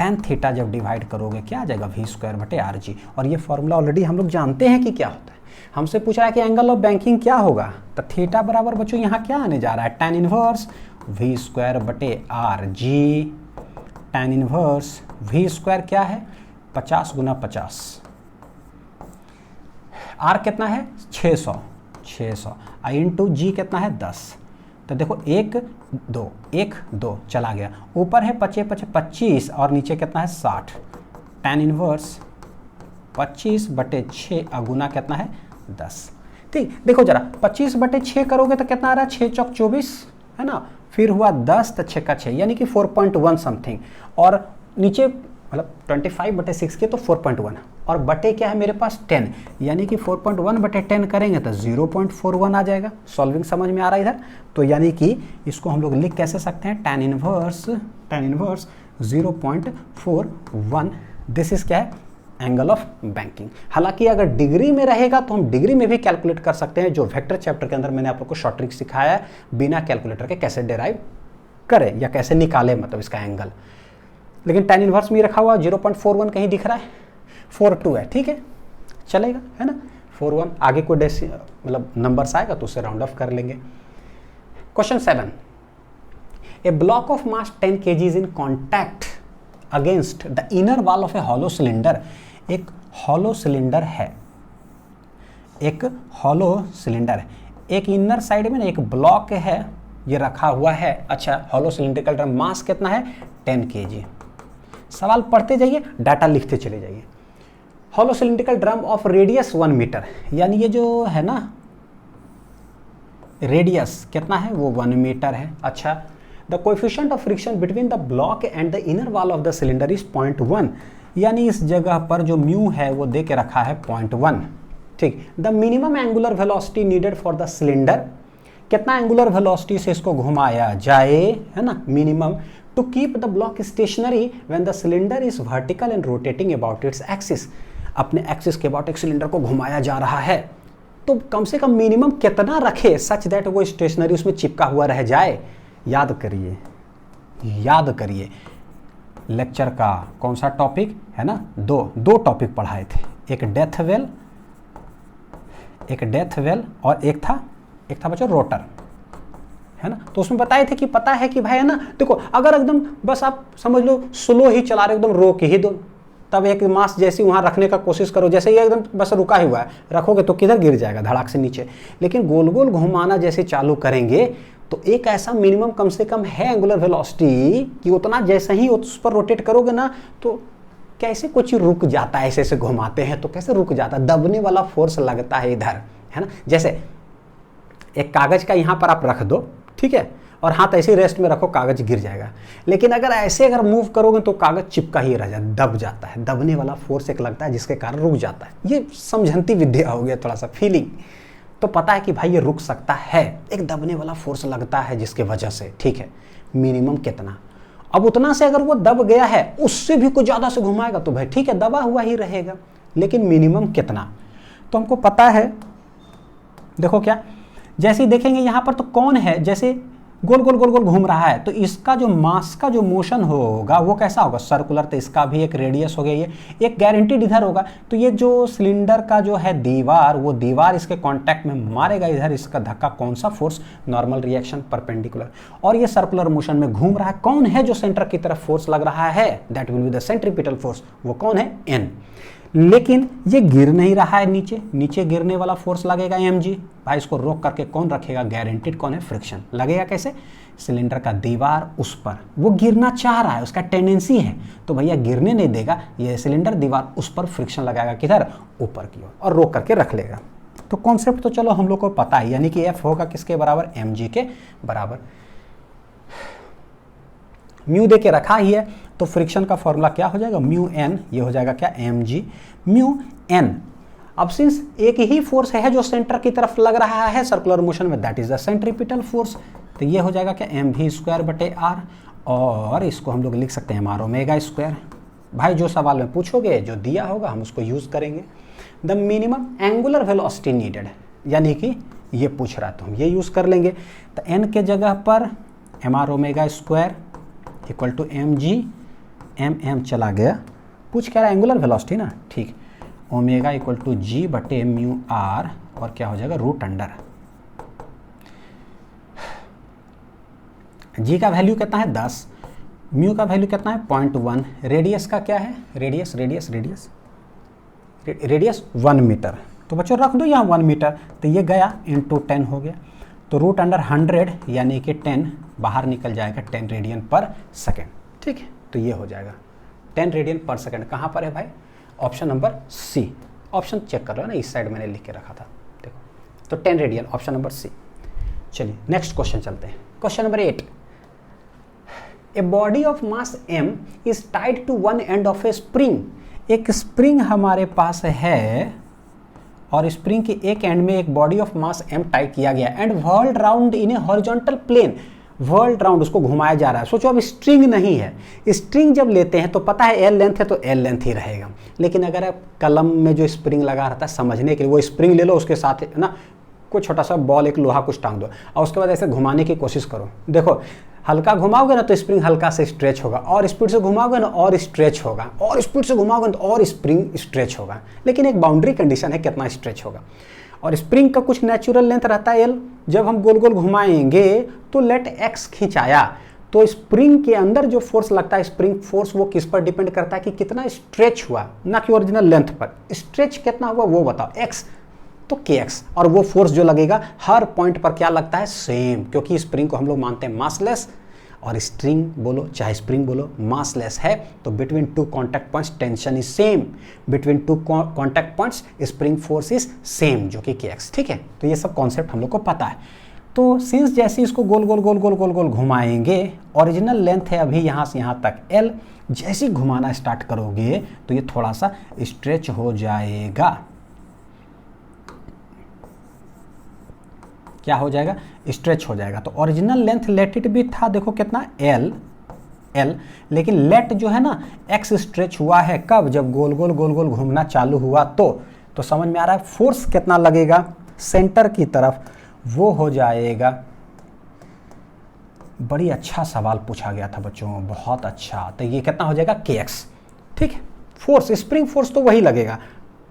tan थीटा जब डिवाइड करोगे क्या आ जाएगा? v² बटे rg। और ये फॉर्मूला ऑलरेडी हम लोग जानते हैं कि क्या होता है। हमसे पूछ रहा है कि एंगल ऑफ बैंकिंग क्या होगा, तो थीटा बराबर बच्चों यहाँ क्या आने जा रहा है? tan इनवर्स v² बटे rg। tan इनवर्स v² क्या है? 50 गुना 50, r कितना है? 600 इंटू जी कितना है? 10। तो देखो 1 2 चला गया, ऊपर है 25 और नीचे कितना है? 60। tan इनवर्स 25 बटे 6 अगुना कितना है? 10। ठीक, देखो जरा 25 बटे 6 करोगे तो कितना आ रहा है? 6 चौक 24, है ना। फिर हुआ 10 तो 6 का 6, यानी कि 4.1 समथिंग। और नीचे मतलब 25 बटे 6 के तो 4.1, और बटे क्या है मेरे पास? 10, यानी कि 4.1 बटे 10 करेंगे तो 0.41 आ जाएगा। सॉल्विंग समझ में आ रहा है इधर? तो यानी कि इसको हम लोग लिख कैसे सकते हैं? tan इनवर्स 0.41, दिस इज क्या है? Angle of banking. हालांकि अगर डिग्री में रहेगा तो हम डिग्री में भी कैलकुलेट कर सकते हैं, जो वेक्टर चैप्टर के अंदर मैंने आप लोग को शॉर्ट ट्रिक सिखाया है, बिना कैलकुलेटर के कैसे डिराइव करें या कैसे निकालें मतलब इसका एंगल। लेकिन tan इनवर्स में रखा हुआ 0.41 कहीं दिख रहा है, 42 है, ठीक है, चलेगा, है ना। 41 आगे कोई मतलब नंबर्स आएगा तो उससे राउंड ऑफ कर लेंगे। Question 7, A block of mass 10 kg is in contact against the inner wall of A hollow cylinder. एक हॉलो सिलेंडर है, एक इनर साइड में ना एक ब्लॉक है, ये रखा हुआ है। अच्छा, हॉलो सिलिंड्रिकल ड्रम, मास कितना है? 10 kg। सवाल पढ़ते जाइए, डाटा लिखते चले जाइए। Hollow cylindrical drum of radius 1 metre, यानी ये जो है ना रेडियस कितना है? वो 1 मीटर है। अच्छा, the coefficient of friction between the block and the inner wall of the cylinder is 0.1, यानी इस जगह पर जो म्यू है वो दे के रखा है 0.1। ठीक, the minimum angular velocity needed for the cylinder, कितना एंगुलर वेलोसिटी से इसको घुमाया जाए, है ना, minimum, to keep the block stationary when the cylinder is vertical and rotating about its axis. अपने एक्सिस के अबाउट एक सिलेंडर को घुमाया जा रहा है, तो कम से कम मिनिमम कितना रखे सच दैट वो स्टेशनरी उसमें चिपका हुआ रह जाए। याद करिए लेक्चर का कौन सा टॉपिक है ना, दो टॉपिक पढ़ाए थे, एक डेथ वेल और एक था बच्चों रोटर, है ना। तो उसमें बताए थे कि पता है कि भाई है ना, देखो अगर एकदम बस आप समझ लो स्लो ही चला रहे, एकदम रोक ही दो, तब एक मास जैसी वहां रखने का कोशिश करो, जैसे ये एकदम बस रुका ही हुआ है, रखोगे तो किधर गिर जाएगा? धड़ाक से नीचे। लेकिन गोल गोल घुमाना जैसे चालू करेंगे तो एक ऐसा मिनिमम कम से कम है एंगुलर वेलोसिटी कि उतना जैसे ही उस पर रोटेट करोगे ना, तो कैसे कुछ रुक जाता है, ऐसे घुमाते हैं तो कैसे रुक जाता है? दबने वाला फोर्स लगता है इधर, है ना। जैसे एक कागज का यहाँ पर आप रख दो, ठीक है, और हाथ ऐसे रेस्ट में रखो, कागज गिर जाएगा। लेकिन अगर मूव करोगे तो कागज चिपका ही रह जाए, दब जाता है। दबने वाला फोर्स एक लगता है जिसके कारण रुक जाता है। ये समझंती विद्या हो गया, थोड़ा सा फीलिंग, तो पता है कि भाई ये रुक सकता है, एक दबने वाला फोर्स लगता है जिसके वजह से, ठीक है। मिनिमम कितना? अब उतना से अगर वो दब गया है, उससे भी कुछ ज्यादा से घुमाएगा तो भाई ठीक है, दबा हुआ ही रहेगा। लेकिन मिनिमम कितना? तो हमको पता है, देखो क्या, जैसे ही देखेंगे यहां पर तो कौन है, जैसे गोल गोल गोल गोल घूम रहा है, तो इसका जो मास का जो मोशन होगा वो कैसा होगा? सर्कुलर। तो इसका भी एक रेडियस हो गया, ये एक गारंटीड इधर होगा। तो ये जो सिलेंडर का जो है दीवार, वो दीवार इसके कांटेक्ट में मारेगा इधर, इसका धक्का कौन सा फोर्स? Normal reaction, perpendicular. और ये सर्कुलर मोशन में घूम रहा है, कौन है जो सेंटर की तरफ फोर्स लग रहा है? That will be the centripetal force, वो कौन है? N। लेकिन ये गिर नहीं रहा है, नीचे गिरने वाला फोर्स लगेगा mg। भाई इसको रोक करके कौन रखेगा? गारंटीड कौन है? फ्रिक्शन लगेगा। कैसे? सिलेंडर का दीवार उस पर, वो गिरना चाह रहा है, उसका टेंडेंसी है, तो भैया गिरने नहीं देगा, ये सिलेंडर दीवार उस पर फ्रिक्शन लगाएगा, किधर? ऊपर की ओर, और रोक करके रख लेगा। तो कॉन्सेप्ट तो चलो हम लोग को पता है, यानी कि F होगा किसके बराबर? mg के बराबर। म्यू दे के रखा ही है, तो फ्रिक्शन का फॉर्मूला क्या हो जाएगा, म्यू एन, ये हो जाएगा क्या, एम जी म्यू एन। अब सिंस एक ही फोर्स है जो सेंटर की तरफ लग रहा है सर्कुलर मोशन में, that is the centripetal force, तो ये हो जाएगा क्या, एम वी स्क्वायर बटे आर, और इसको हम लोग लिख सकते हैं आर ओमेगा स्क्वायर। भाई जो सवाल में पूछोगे, जो दिया होगा हम उसको यूज करेंगे। The minimum angular velocity needed, यानी कि ये पूछ रहा है तो हम ये यूज कर लेंगे। तो एन के जगह पर M R omega square equal to M G, M चला गया, पूछ क्या रहा है एंगुलर वेलोसिटी ना, ठीक, ओमेगा इक्वल टू जी बटे म्यू आर, और क्या हो जाएगा रूट अंडर, जी का वैल्यू कितना है 10, म्यू का वैल्यू कितना है 0.1, रेडियस का क्या है, रेडियस 1 मीटर, तो बच्चों रख दो यहाँ 1 मीटर, तो ये गया इंटू 10 हो गया, तो रूट अंडर 100 यानी कि 10 बाहर निकल जाएगा 10 रेडियन पर सेकेंड, ठीक है, तो ये हो जाएगा 10 रेडियन पर सेकेंड। कहाँ पर है भाई, option number C, option check कर लो ना, इस साइड मैंने लिख के रखा था, देखो, तो 10 रेडियन ऑप्शन नंबर सी। चलिए नेक्स्ट क्वेश्चन चलते हैं, question number 8। A body of mass m is tied to one end of a spring, एक स्प्रिंग हमारे पास है और स्प्रिंग के एक एंड में एक body of mass m tight किया गया, and whirled round in a horizontal plane, whirled round उसको घुमाया जा रहा है। सोचो अब स्ट्रिंग नहीं है, स्ट्रिंग जब लेते हैं तो पता है एल लेंथ है तो एल लेंथ ही रहेगा, लेकिन अगर आप कलम में जो स्प्रिंग लगा रहता है समझने के लिए, वो स्प्रिंग ले लो, उसके साथ ना कोई छोटा सा बॉल, एक लोहा कुछ टांग दो, और उसके बाद ऐसे घुमाने की कोशिश करो, देखो हल्का घुमाओगे ना तो स्प्रिंग हल्का से स्ट्रेच होगा, और स्पीड से घुमाओगे ना और स्ट्रेच होगा, और स्पीड से घुमाओगे ना तो और स्प्रिंग स्ट्रेच होगा, लेकिन एक बाउंड्री कंडीशन है कितना स्ट्रेच होगा। और स्प्रिंग का कुछ नेचुरल लेंथ रहता है एल, जब हम गोल गोल घुमाएंगे तो लेट एक्स खिंचाया, तो स्प्रिंग के अंदर जो फोर्स लगता है, स्प्रिंग फोर्स, वो किस पर डिपेंड करता है कि कितना स्ट्रेच हुआ, ना कि ओरिजिनल लेंथ पर, स्ट्रेच कितना हुआ वो बताओ, एक्स तो kx, और वो फोर्स जो लगेगा हर पॉइंट पर क्या लगता है, सेम, क्योंकि स्प्रिंग को हम लोग मानते हैं मासलेस, और स्ट्रिंग बोलो चाहे स्प्रिंग बोलो मासलेस है, तो between two contact points tension is same, between two contact points spring force is same, जो कि kx, ठीक है। तो ये सब कॉन्सेप्ट हम लोग को पता है। तो सिंस जैसे इसको गोल गोल गोल गोल गोल गोल घुमाएंगे, ओरिजिनल लेंथ है अभी यहाँ से यहाँ तक l, जैसे ही घुमाना स्टार्ट करोगे तो ये थोड़ा सा स्ट्रेच हो जाएगा, क्या हो जाएगा, स्ट्रेच हो जाएगा। तो ओरिजिनल लेंथ लेट इट भी था, देखो कितना एल, लेकिन लेट जो है ना एक्स स्ट्रेच हुआ है कब, जब गोल गोल गोल गोल घूमना चालू हुआ, तो समझ में आ रहा है फोर्स कितना लगेगा सेंटर की तरफ, वो हो जाएगा, बड़ी अच्छा सवाल पूछा गया था बच्चों, बहुत अच्छा। तो ये कितना हो जाएगा kx, ठीक है, फोर्स स्प्रिंग फोर्स तो वही लगेगा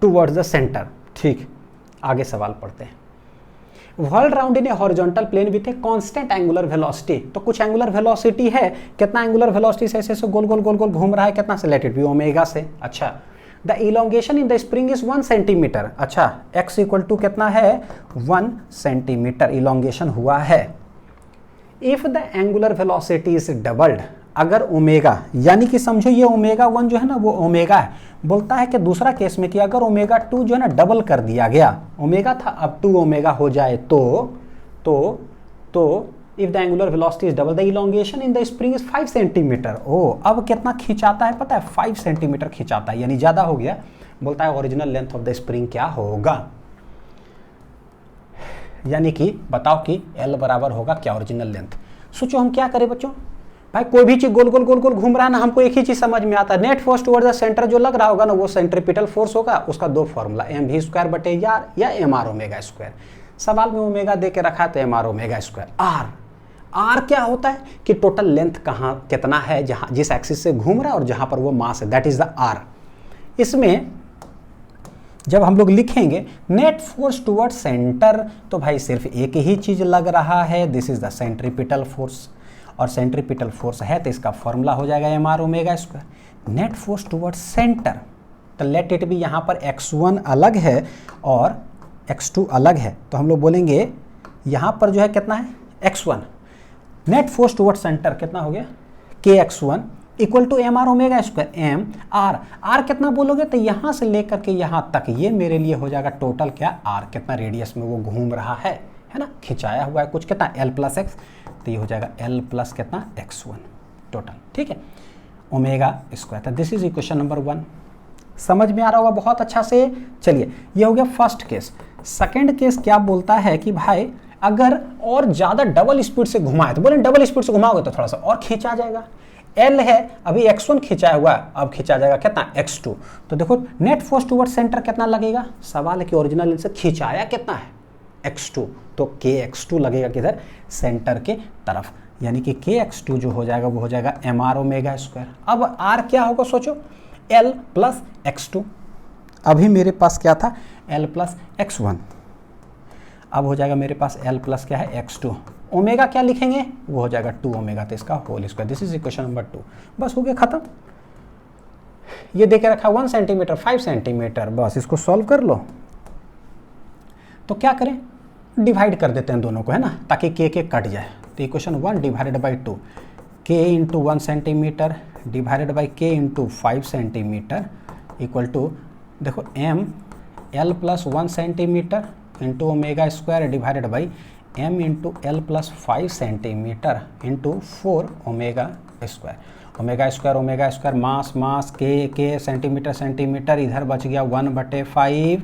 टूवर्ड्स द सेंटर, ठीक। आगे सवाल पढ़ते हैं। Whirled round in a horizontal plane with a constant angular velocity, तो कुछ एंगुलर वेलोसिटी है, कितना एंगुलर वेलोसिटी से ऐसे गोल गोल गोल गोल घूम रहा है, कितना से, लेट इट बी ओमेगा से, अच्छा। The elongation in the spring is 1 centimetre, अच्छा, x इक्वल टू कितना है 1 सेंटीमीटर इलोंगेशन हुआ है। If the angular velocity is doubled, अगर ओमेगा, यानी कि समझो ये ओमेगा 1 जो है ना वो ओमेगा है, बोलता है कि दूसरा केस में कि अगर ओमेगा 2 जो है ना डबल कर दिया गया, ओमेगा था अब 2 ओमेगा हो जाए, तो if the angular velocity is double the elongation in the spring is 5 centimetre. ओ अब कितना खिंचाता है पता है, 5 सेंटीमीटर खिंचाता है, यानी ज्यादा हो गया। बोलता है original length of the spring क्या होगा, यानी कि बताओ कि L बराबर होगा क्या, ओरिजिनल लेंथ। सोचो हम क्या करें बच्चों, भाई कोई भी चीज गोल गोल गोल गोल घूम रहा है ना, हमको एक ही चीज समझ में आता है, net force towards the centre जो लग रहा होगा ना वो सेंट्रीपिटल फोर्स होगा, उसका दो फॉर्मूला mv स्क्वायर बटे यार या mr ओमेगा स्क्वायर। सवाल में ओमेगा दे के रखा है तो mr ओमेगा स्क्वायर। r क्या होता है कि टोटल लेंथ कहाँ कितना है, जहाँ जिस एक्सिस से घूम रहा है और जहां पर वो मास है, दैट इज द r। इसमें जब हम लोग लिखेंगे नेट फोर्स टुवर्ड्स सेंटर, तो भाई सिर्फ एक ही चीज लग रहा है, this is the centripetal force, और सेंट्रीपिटल फोर्स है तो इसका फॉर्मूला हो जाएगा mr omega square. Net force towards centre, तो लेट इट भी यहाँ पर x1 अलग है और x2 अलग है, तो हम लोग बोलेंगे यहाँ पर जो है कितना है x1, net force towards centre कितना हो गया kx1 equal to mr omega square m r कितना बोलोगे तो यहाँ से लेकर के यहाँ तक ये मेरे लिए हो जाएगा टोटल क्या r, कितना रेडियस में वो घूम रहा है ना, खिंचाया हुआ है कुछ, कितना l प्लस एक्स, तो ये हो जाएगा l प्लस कितना x1 टोटल, ठीक है। ओमेगा स्क्वायर था। This is equation number 1। समझ में आ रहा होगा बहुत अच्छा से। चलिए ये हो गया फर्स्ट केस। सेकंड केस क्या बोलता है कि भाई अगर और ज़्यादा डबल स्पीड से घुमाए, तो बोले डबल स्पीड से घुमाओगे तो थोड़ा सा और खींचा जाएगा। L है, अभी x1 खींचा हुआ, अब खींचा जाएगा कितना x2। तो देखो नेट फोर्स टुवर्ड सेंटर कितना लगेगा, सवाल है कि ओरिजिनल से खींचाया कितना है x2, तो kx2 लगेगा किधर, सेंटर के तरफ, यानी कि kx2 जो हो जाएगा वो हो जाएगा mr ओमेगा स्क्वायर। अब r क्या होगा सोचो, L प्लस x2, अभी मेरे पास क्या था L प्लस x1, अब हो जाएगा मेरे पास L प्लस क्या है x2, ओमेगा क्या लिखेंगे वो हो जाएगा 2 ओमेगा, तो इसका whole square. This is equation number 2। बस हो गया खत्म। ये देके रखा 1 सेंटीमीटर 5 सेंटीमीटर, बस इसको सॉल्व कर लो। तो क्या करें, डिवाइड कर देते हैं दोनों को, है ना, ताकि के कट जाए। तो equation 1 divided by 2, k into 1 centimetre divided by k into 5 centimetre equal to, देखो m L plus 1 centimetre into omega square divided by m into l plus 5 centimetre into 4 omega square. Omega square mass mass के सेंटीमीटर सेंटीमीटर, इधर बच गया 1/5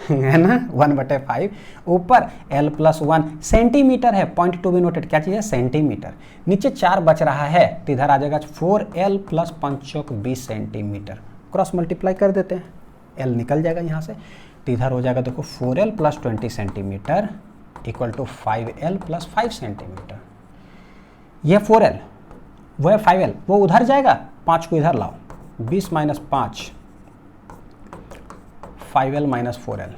है ना, 1/5, ऊपर L प्लस 1 सेंटीमीटर है, पॉइंट टू बी नोटेड, क्या चीज़ है सेंटीमीटर, नीचे 4 बच रहा है तो इधर आ जाएगा 4L plus 5 20 centimetre, cross multiply कर देते हैं, L निकल जाएगा यहाँ से, तो इधर हो जाएगा देखो 4L plus 20 centimetre equal to 5L plus 5 centimetre. यह 4L वो है 5L, वो उधर जाएगा, 5 को इधर लाओ, 20 minus 5 5L minus 4L,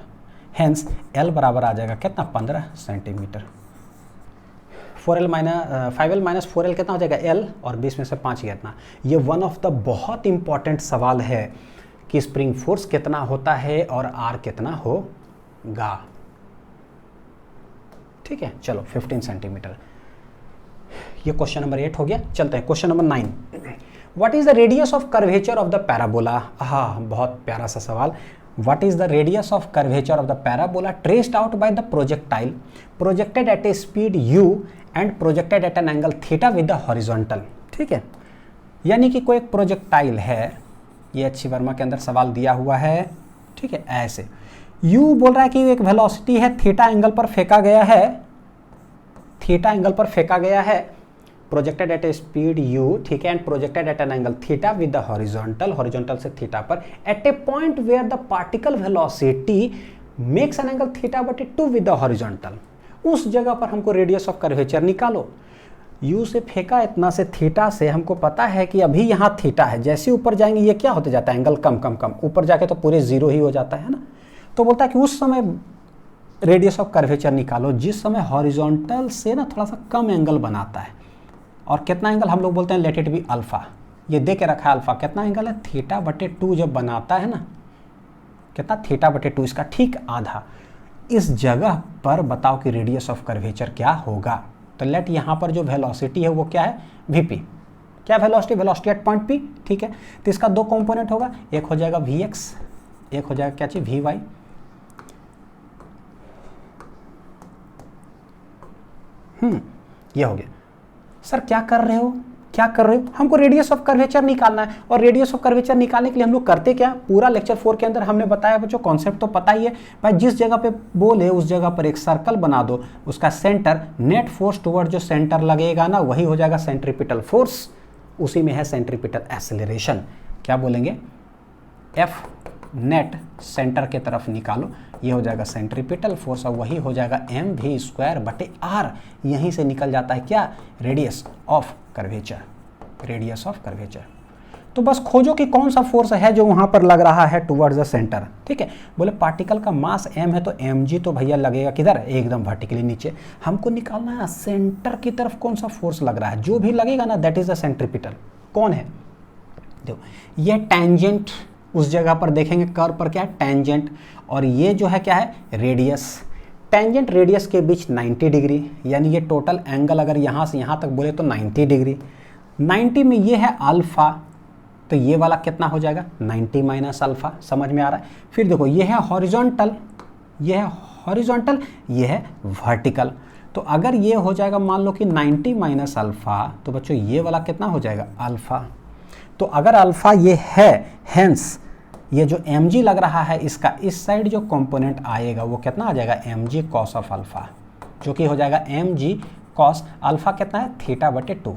hence L बराबर आ जाएगा कितना 15 सेंटीमीटर। 5L माइनस 4L कितना हो जाएगा L, और 20 में से 5 कितना। ये वन ऑफ द बहुत इंपॉर्टेंट सवाल है कि स्प्रिंग फोर्स कितना होता है और R कितना होगा। ठीक है, चलो 15 सेंटीमीटर, ये क्वेश्चन नंबर 8 हो गया। चलते हैं question number 9। What is the radius of curvature of the parabola. हाँ, बहुत प्यारा सा सवाल। What is the radius of curvature of the parabola traced out by the projectile projected at a speed u and projected at an angle theta with the horizontal. ठीक है, यानी कि कोई एक प्रोजेक्टाइल है, ये अच्छी वर्मा के अंदर सवाल दिया हुआ है। ठीक है, ऐसे u बोल रहा है कि एक वेलोसिटी है, थीटा एंगल पर फेंका गया है, थीटा एंगल पर फेंका गया है, projected at a speed u, ठीक है, and projected at an angle theta with the horizontal, horizontal से थीटा पर, at a point where the particle velocity makes an angle theta बट ए 2 विद द हॉरिजॉन्टल। उस जगह पर हमको रेडियस ऑफ कर्वेचर निकालो। u से फेंका इतना से थीटा से, हमको पता है कि अभी यहाँ थीटा है, जैसे ऊपर जाएंगे ये क्या होते जाता है, एंगल कम कम कम, ऊपर जाके तो पूरे 0 ही हो जाता है ना। तो बोलता है कि उस समय रेडियस ऑफ कर्वेचर निकालो जिस समय हॉरिजॉन्टल से ना थोड़ा सा कम एंगल बनाता है। और कितना एंगल हम लोग बोलते हैं, लेट इट बी अल्फा, ये दे के रखा है अल्फा, कितना एंगल है थीटा बटे 2 जब बनाता है ना, कितना थीटा बटे 2, इसका ठीक आधा। इस जगह पर बताओ कि रेडियस ऑफ कर्वेचर क्या होगा। तो लेट यहाँ पर जो वेलोसिटी है वो क्या है वीपी, क्या velocity, velocity at point P. ठीक है, तो इसका 2 कंपोनेंट होगा, एक हो जाएगा vx, एक हो जाएगा क्या चीज vy। ये हो गया। सर क्या कर रहे हो, क्या कर रहे हो, हमको रेडियस ऑफ कर्वेचर निकालना है। और रेडियस ऑफ कर्वेचर निकालने के लिए हम लोग करते क्या, पूरा लेक्चर 4 के अंदर हमने बताया बच्चों, कॉन्सेप्ट तो पता ही है भाई, जिस जगह पे बोले उस जगह पर एक सर्कल बना दो, उसका सेंटर, नेट फोर्स टुवर्ड जो सेंटर लगेगा ना वही हो जाएगा सेंट्रीपिटल फोर्स, उसी में है सेंट्रीपिटल एक्सेलरेशन। क्या बोलेंगे, F नेट सेंटर के तरफ निकालो, ये हो जाएगा सेंट्रीपिटल फोर्स, और वही हो जाएगा mv स्क्वायर बटे r, यहीं से निकल जाता है क्या, radius of curvature, radius of curvature. तो बस खोजो कि कौन सा फोर्स है जो वहां पर लग रहा है टुवर्ड्स द सेंटर। ठीक है, बोले पार्टिकल का मास m है तो mg तो भैया लगेगा किधर, एकदम वर्टिकली नीचे। हमको निकालना है सेंटर की तरफ कौन सा फोर्स लग रहा है, जो भी लगेगा ना दैट इज द सेंट्रीपिटल। कौन है, देखो ये टेंजेंट, उस जगह पर देखेंगे कर्व पर क्या है टेंजेंट, और ये जो है क्या है रेडियस। टेंजेंट रेडियस के बीच 90 डिग्री, यानी ये टोटल एंगल अगर यहाँ से यहाँ तक बोले तो 90 डिग्री। 90 में ये है अल्फा, तो ये वाला कितना हो जाएगा 90 माइनस अल्फा, समझ में आ रहा है। फिर देखो ये है हॉरिजॉन्टल, ये है हॉरिजॉन्टल, ये है वर्टिकल। तो अगर ये हो जाएगा मान लो कि 90 माइनस अल्फा, तो बच्चों ये वाला कितना हो जाएगा अल्फा। तो अगर अल्फा ये है, हेंस ये जो mg लग रहा है इसका इस साइड जो कंपोनेंट आएगा वो कितना आ जाएगा, mg cos ऑफ अल्फा, जो कि हो जाएगा mg cos अल्फा कितना है, थीटा बटे 2।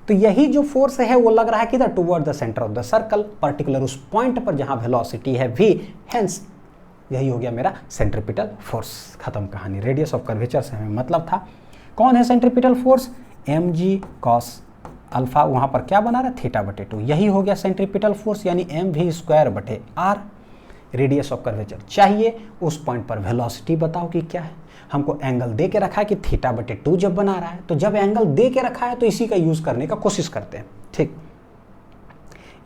तो यही जो फोर्स है वो लग रहा है किधर, toward the centre of the circle, particular उस पॉइंट पर जहां वेलोसिटी है v, हेंस यही हो गया मेरा सेंट्रीपिटल फोर्स। खत्म कहानी। रेडियस ऑफ कर्वेचर से हमें मतलब था। कौन है centripetal force, mg cos alpha, वहां पर क्या बना रहा है, थीटा बटे 2, यही हो गया सेंट्रीपिटल फोर्स, यानी mv स्क्वायर बटे r। रेडियस ऑफ कर्वेचर चाहिए, उस पॉइंट पर वेलोसिटी बताओ कि क्या है। हमको एंगल दे के रखा है कि थीटा बटे 2 जब बना रहा है, तो जब एंगल दे के रखा है तो इसी का यूज करने का कोशिश करते हैं। ठीक,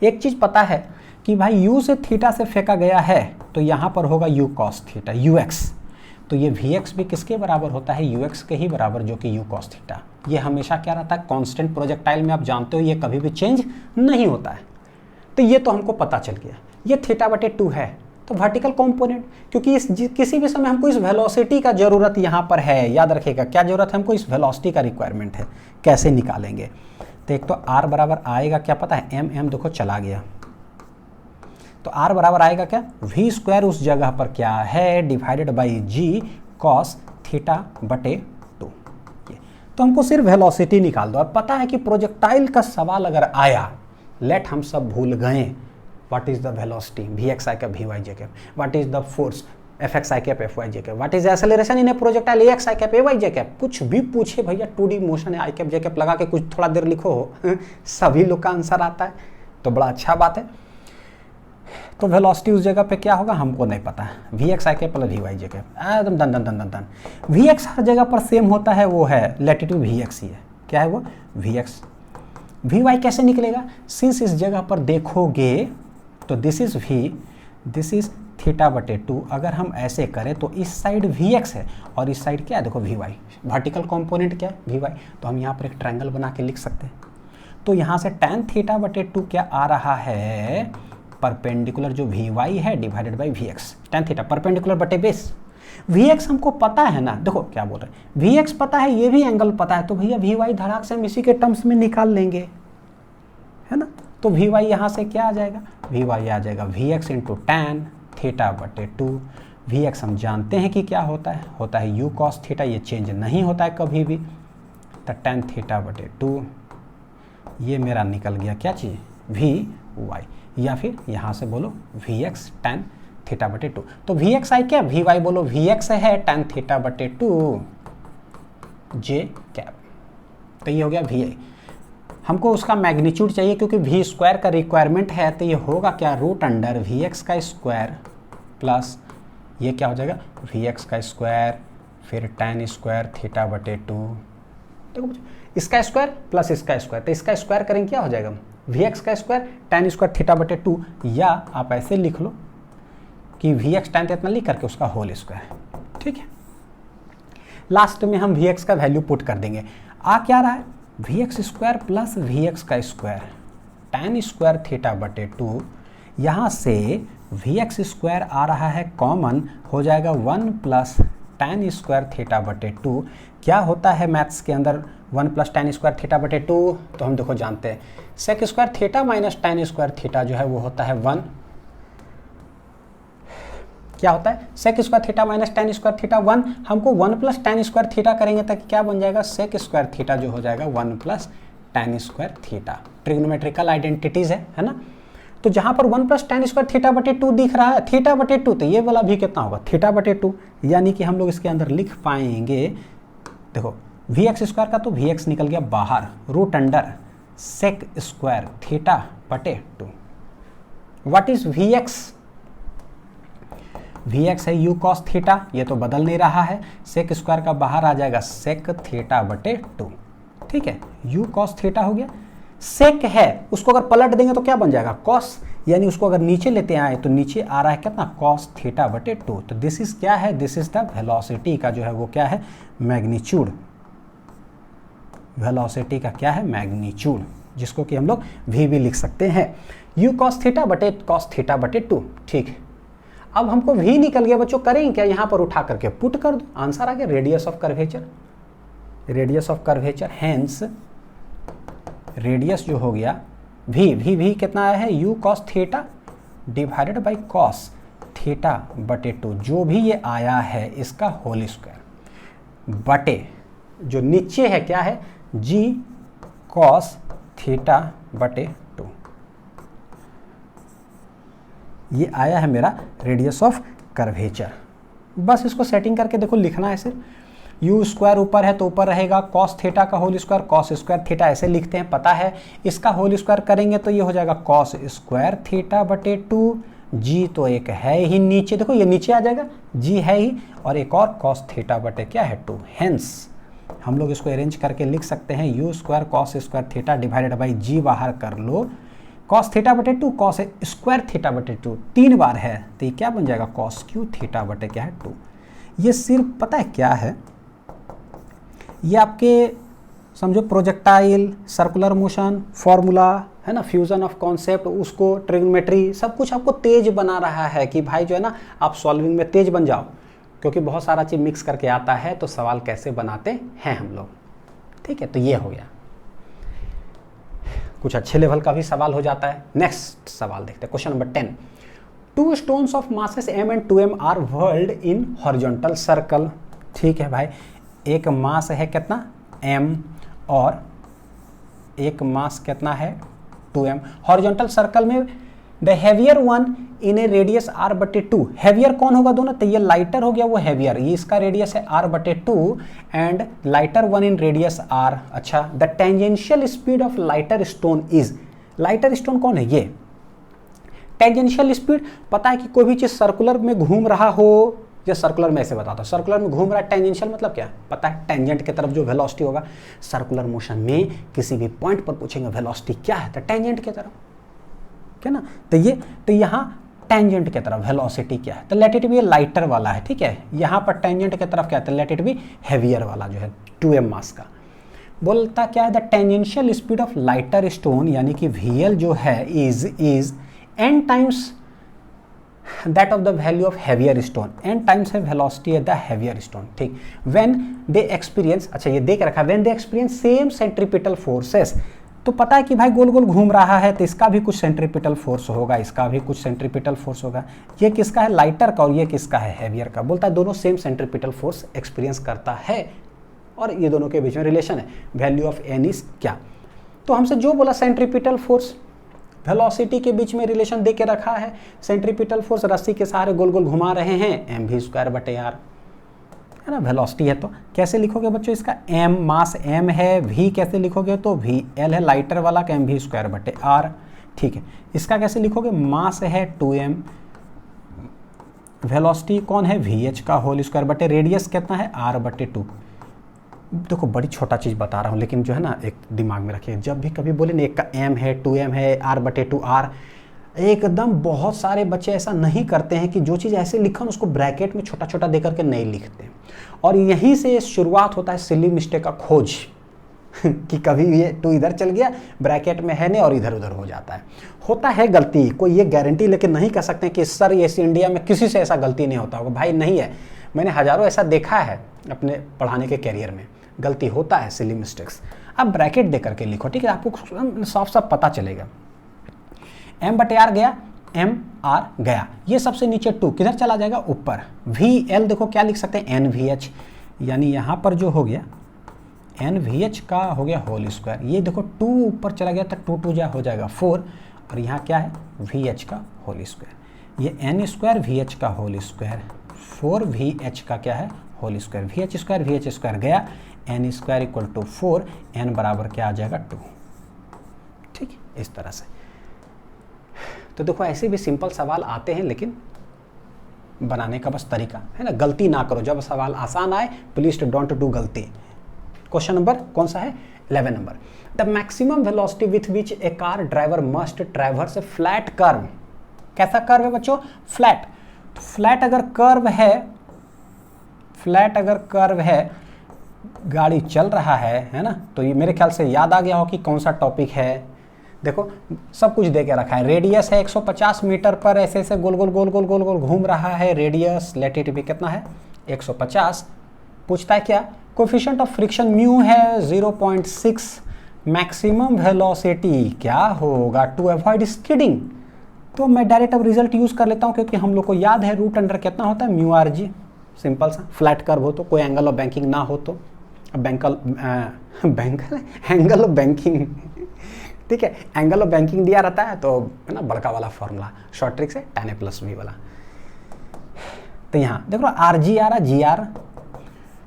एक चीज पता है कि भाई u से थीटा से फेंका गया है तो यहां पर होगा u cos थीटा, ux, तो ये vx भी किसके बराबर होता है, ux के ही बराबर, जो कि u cos थीटा। ये हमेशा क्या रहता है, कांस्टेंट प्रोजेक्टाइल में आप जानते हो ये कभी भी चेंज नहीं होता है। तो ये तो हमको पता चल गया, ये थीटा बटे 2 है, तो वर्टिकल कंपोनेंट, क्योंकि किसी भी समय हमको इस वेलोसिटी का जरूरत यहाँ पर है, याद रखिएगा क्या जरूरत है हमको, इस वेलोसिटी का रिक्वायरमेंट है। कैसे निकालेंगे, तो एक तो r बराबर आएगा क्या पता है, m देखो चला गया, तो r बराबर आएगा क्या, v स्क्वायर उस जगह पर क्या है, divided by g cos theta बटे 2। तो हमको सिर्फ वेलोसिटी निकाल दो। और पता है कि प्रोजेक्टाइल का सवाल अगर आया, लेट हम सब भूल गए, what is the velocity, vx i cap vy j cap, what is the force fx i cap fy j cap, what is acceleration in A projectile ax i cap ay j cap, कुछ भी पूछे भैया 2D मोशन है, i कैप j कैप लगा के कुछ थोड़ा देर लिखो हो सभी लोग का आंसर आता है, तो बड़ा अच्छा बात है। तो वेलोसिटी उस जगह पे क्या होगा हमको नहीं पता है, vx i cap plus vy j cap, एकदम दन दन दन दन दन। vx हर जगह पर सेम होता है, वो है लैटिट्यूड vx ही है, क्या है वो vx। vy कैसे निकलेगा, सिंस इस जगह पर देखोगे तो this is v, this is theta बटे 2, अगर हम ऐसे करें तो इस साइड vx है और इस साइड क्या है देखो vy, वर्टिकल कंपोनेंट क्या है vy, तो हम यहाँ पर एक ट्रायंगल बना के लिख सकते हैं। तो यहाँ से tan थीटा बटे 2 क्या आ रहा है, परपेंडिकुलर जो vy है divided by vx, tan theta perpendicular बटे बेस। vx हमको पता है ना, देखो क्या बोल रहे हैं, vx पता है, ये भी एंगल पता है, तो भैया vy धड़ाक से हम इसी के टर्म्स में निकाल लेंगे, है ना। तो vy यहाँ से क्या आ जाएगा, vy आ जाएगा vx इंटू टैन थीटा बटे 2। vx हम जानते हैं कि क्या होता है u cos थीटा, ये चेंज नहीं होता है कभी भी, तो टैन थीटा बटे 2, ये मेरा निकल गया क्या चीज़, vy, या फिर यहाँ से बोलो vx टैन थीटा बटे 2। तो vx आई क्या, vy बोलो vx है टैन थीटा बटे 2 j कैप, तो ये हो गया vi। हमको उसका मैग्नीट्यूड चाहिए क्योंकि v स्क्वायर का रिक्वायरमेंट है, तो ये होगा क्या, रूट अंडर vx का स्क्वायर प्लस ये क्या हो जाएगा vx का स्क्वायर, फिर टैन स्क्वायर थीटा बटे 2, देखो इसका स्क्वायर प्लस इसका स्क्वायर, तो इसका स्क्वायर करेंगे क्या हो जाएगा, vx का स्क्वायर टैन स्क्वायर थीटा बटे 2, या आप ऐसे लिख लो कि vx टैन इतना लिख करके उसका होल स्क्वायर, ठीक है। लास्ट में हम vx का वैल्यू पुट कर देंगे, आ क्या रहा है, vx स्क्वायर प्लस vx का स्क्वायर टैन स्क्वायर थीटा बटे 2, यहाँ से vx स्क्वायर आ रहा है कॉमन, हो जाएगा 1 प्लस टैन स्क्वायर थीटा बटे 2। क्या होता है मैथ्स के अंदर 1 प्लस टैन स्क्वायर थीटा बटे 2, तो हम देखो जानते हैं sec square theta minus tan square theta जो है वो होता है 1, क्या होता है sec square theta minus tan square theta 1, हमको 1 प्लस टैन स्क्वायर थीटा करेंगे ताकि क्या बन जाएगा, सेक स्क्वायर थीटा जो हो जाएगा 1 plus tan square theta. Trigonometrical identities है ना। तो जहां पर 1 प्लस टैन स्क्वायर थीटा बटे 2 दिख रहा है, थीटा बटे 2, तो ये वाला भी कितना होगा थीटा बटे 2, यानी कि हम लोग इसके अंदर लिख पाएंगे, देखो vx स्क्वायर का तो vx निकल गया बाहर, root under sec square theta बटे 2। व्हाट इज vx, vx है u cos थीटा, ये तो बदल नहीं रहा है, सेक स्क्वायर का बाहर आ जाएगा सेक थीटा बटे 2, ठीक है, u cos थीटा हो गया। सेक है उसको अगर पलट देंगे तो क्या बन जाएगा cos, यानी उसको अगर नीचे लेते आए तो नीचे आ रहा है कितना cos थीटा बटे 2। तो दिस इज क्या है, दिस इज द वेलोसिटी का जो है वो क्या है मैग्नीट्यूड, वेलोसिटी का क्या है मैग्नीट्यूड, जिसको कि हम लोग v भी लिख सकते हैं, u cos थीटा बटे 2, ठीक है। अब हमको v निकल गया बच्चों, करेंगे क्या, यहाँ पर उठा करके पुट कर दो, आंसर आ गया radius of curvature, radius of curvature, hence radius जो हो गया वी कितना आया है, u cos theta divided by cos theta बटे 2, जो भी ये आया है इसका होल स्क्वायर बटे जो नीचे है क्या है, g cos थीटा बटे 2। ये आया है मेरा रेडियस ऑफ कर्वेचर। बस इसको सेटिंग करके देखो लिखना है सिर्फ, u स्क्वायर ऊपर है तो ऊपर रहेगा cos थीटा का whole square, cos square theta ऐसे लिखते हैं पता है, इसका होल स्क्वायर करेंगे तो ये हो जाएगा cos स्क्वायर थीटा बटे 2, g तो एक है ही नीचे, देखो ये नीचे आ जाएगा, g है ही, और एक और cos थीटा बटे क्या है 2। हेंस हम लोग इसको अरेंज करके लिख सकते हैं u square cos square theta divided by g बाहर कर लो, cos थीटा बटे 2 cos स्क्वायर थीटा बटे 2 3 बार है तो ये क्या बन जाएगा cos क्यू थीटा बटे क्या है 2। ये सिर्फ पता है क्या है, ये आपके समझो प्रोजेक्टाइल, सर्कुलर मोशन, फॉर्मूला है ना, फ्यूजन ऑफ कॉन्सेप्ट, उसको ट्रिग्नोमेट्री सब कुछ आपको तेज बना रहा है कि भाई जो है ना आप सॉल्विंग में तेज बन जाओ, क्योंकि बहुत सारा चीज़ मिक्स करके आता है तो सवाल कैसे बनाते हैं हम लोग। ठीक है, तो ये हो गया, कुछ अच्छे लेवल का भी सवाल हो जाता है। नेक्स्ट सवाल देखते हैं, question number 10। 2 stones of masses m and 2m are whirled in horizontal circle. ठीक है भाई, एक मास है कितना m और एक मास कितना है 2m, हॉरिजॉन्टल सर्कल में the heavier one in A radius r बटे 2, हैवियर कौन होगा दोनों, तो ये लाइटर हो गया वो हैवियर, ये इसका रेडियस है r बटे 2 and lighter one in radius r। अच्छा, the tangential speed of lighter stone is, lighter stone कौन है ये, टेंजेंशियल स्पीड पता है कि कोई भी चीज सर्कुलर में घूम रहा हो, या सर्कुलर में ऐसे बताता हूं, सर्कुलर में घूम रहा है, टेंजेंशियल मतलब क्या पता है, टेंजेंट की तरफ जो वेलोसिटी होगा, सर्कुलर मोशन में किसी भी पॉइंट पर पूछेंगे वेलोसिटी क्या है तो टेंजेंट की तरफ, क्या ना, तो यहाँ टेंजेंट की तरफ वेलोसिटी क्या है, तो लेट इट बी लाइटर वाला है। ठीक है, यहाँ पर टेंजेंट की तरफ क्या है, तो लेट इट बी हैवियर वाला जो है 2m मास का। बोलता क्या है, the tangential speed of lighter stone यानी कि VL जो है is n times that of the value of heavier stone, n times है वेलोसिटी है द हैवियर स्टोन। ठीक, व्हेन दे एक्सपीरियंस, अच्छा ये देख रखा है, when they experience same centripetal forces, तो पता है कि भाई गोल गोल घूम रहा है तो इसका भी कुछ सेंट्रीपिटल फोर्स होगा, इसका भी कुछ सेंट्रीपिटल फोर्स होगा, ये किसका है लाइटर का और ये किसका है हैवियर का। बोलता है दोनों सेम सेंट्रीपिटल फोर्स एक्सपीरियंस करता है और ये दोनों के बीच में रिलेशन है, वैल्यू ऑफ n इज क्या, तो हमसे जो बोला सेंट्रीपिटल फोर्स वेलोसिटी के बीच में रिलेशन दे के रखा है, सेंट्रीपिटल फोर्स रस्सी के सहारे गोल गोल घुमा रहे हैं, mv स्क्वायर बटे r है ना, वेलोसिटी है तो कैसे लिखोगे बच्चों, इसका m मास m है, v कैसे लिखोगे तो vl है लाइटर वाला का mv स्क्वायर बटे r। ठीक है, इसका कैसे लिखोगे, मास है 2m, वेलोसिटी कौन है vh का होल स्क्वायर बटे रेडियस कितना है r बटे 2। देखो बड़ी छोटा चीज़ बता रहा हूँ लेकिन जो है ना एक दिमाग में रखिए, जब भी कभी बोले ना एक का m है 2m है r बटे 2r, एकदम बहुत सारे बच्चे ऐसा नहीं करते हैं कि जो चीज़ ऐसे लिखा उसको ब्रैकेट में छोटा छोटा दे करके नहीं लिखते, और यहीं से शुरुआत होता है सिली मिस्टेक का खोज कि कभी ये 2 इधर चल गया ब्रैकेट में है नहीं और इधर उधर हो जाता है, होता है गलती, कोई ये गारंटी लेकिन नहीं कर सकते कि सर ये इंडिया में किसी से ऐसा गलती नहीं होता होगा, भाई नहीं है, मैंने हज़ारों ऐसा देखा है अपने पढ़ाने के कैरियर में, गलती होता है सिली मिस्टेक्स। अब ब्रैकेट दे करके लिखो, ठीक है, आपको साफ साफ पता चलेगा, m बटे r गया, m r गया, ये सबसे नीचे 2 किधर चला जाएगा ऊपर, vl देखो क्या लिख सकते हैं nvh, यानी यहाँ पर जो हो गया nvh का हो गया होल स्क्वायर, ये देखो 2 ऊपर चला गया तो 2 2 जा हो जाएगा 4, और यहाँ क्या है vh का होल स्क्वायर, ये n स्क्वायर vh का होल स्क्वायर 4 vh का क्या है होल स्क्वायर, vh स्क्वायर गया, n square equal to 4, n बराबर क्या आ जाएगा 2। ठीक, इस तरह से। तो देखो ऐसे भी सिंपल सवाल आते हैं लेकिन बनाने का बस तरीका है ना, गलती ना करो, जब सवाल आसान आए प्लीज डोंट डू गलती। क्वेश्चन नंबर कौन सा है 11 number, the maximum velocity with which A car driver must traverse A flat curve, कैसा कर्व है बच्चों, फ्लैट, तो फ्लैट अगर कर्व है, फ्लैट अगर कर्व है, गाड़ी चल रहा है ना, तो ये मेरे ख्याल से याद आ गया हो कि कौन सा टॉपिक है, देखो सब कुछ दे के रखा है, रेडियस है 150 मीटर पर ऐसे ऐसे गोल गोल गोल गोल गोल गोल घूम रहा है, रेडियस लेट इट बी कितना है 150, पूछता है क्या कोएफिशिएंट ऑफ फ्रिक्शन म्यू है 0.6, मैक्सिमम वेलोसिटी क्या होगा टू अवॉइड स्किडिंग। तो मैं डायरेक्ट अब रिजल्ट यूज कर लेता हूं क्योंकि हम लोग को याद है रूट अंडर कितना होता है म्यू आर जी। सिंपल सा, फ्लैट कर्व हो तो, कोई एंगल ऑफ बैंकिंग ना हो तो, एंगल ऑफ बैंकिंग ठीक है, एंगल ऑफ बैंकिंग दिया रहता है तो है ना, बड़का वाला फॉर्मूला शॉर्ट ट्रिक से tan a + b वाला। तो यहाँ देखो आर जी आ रहा, जी आर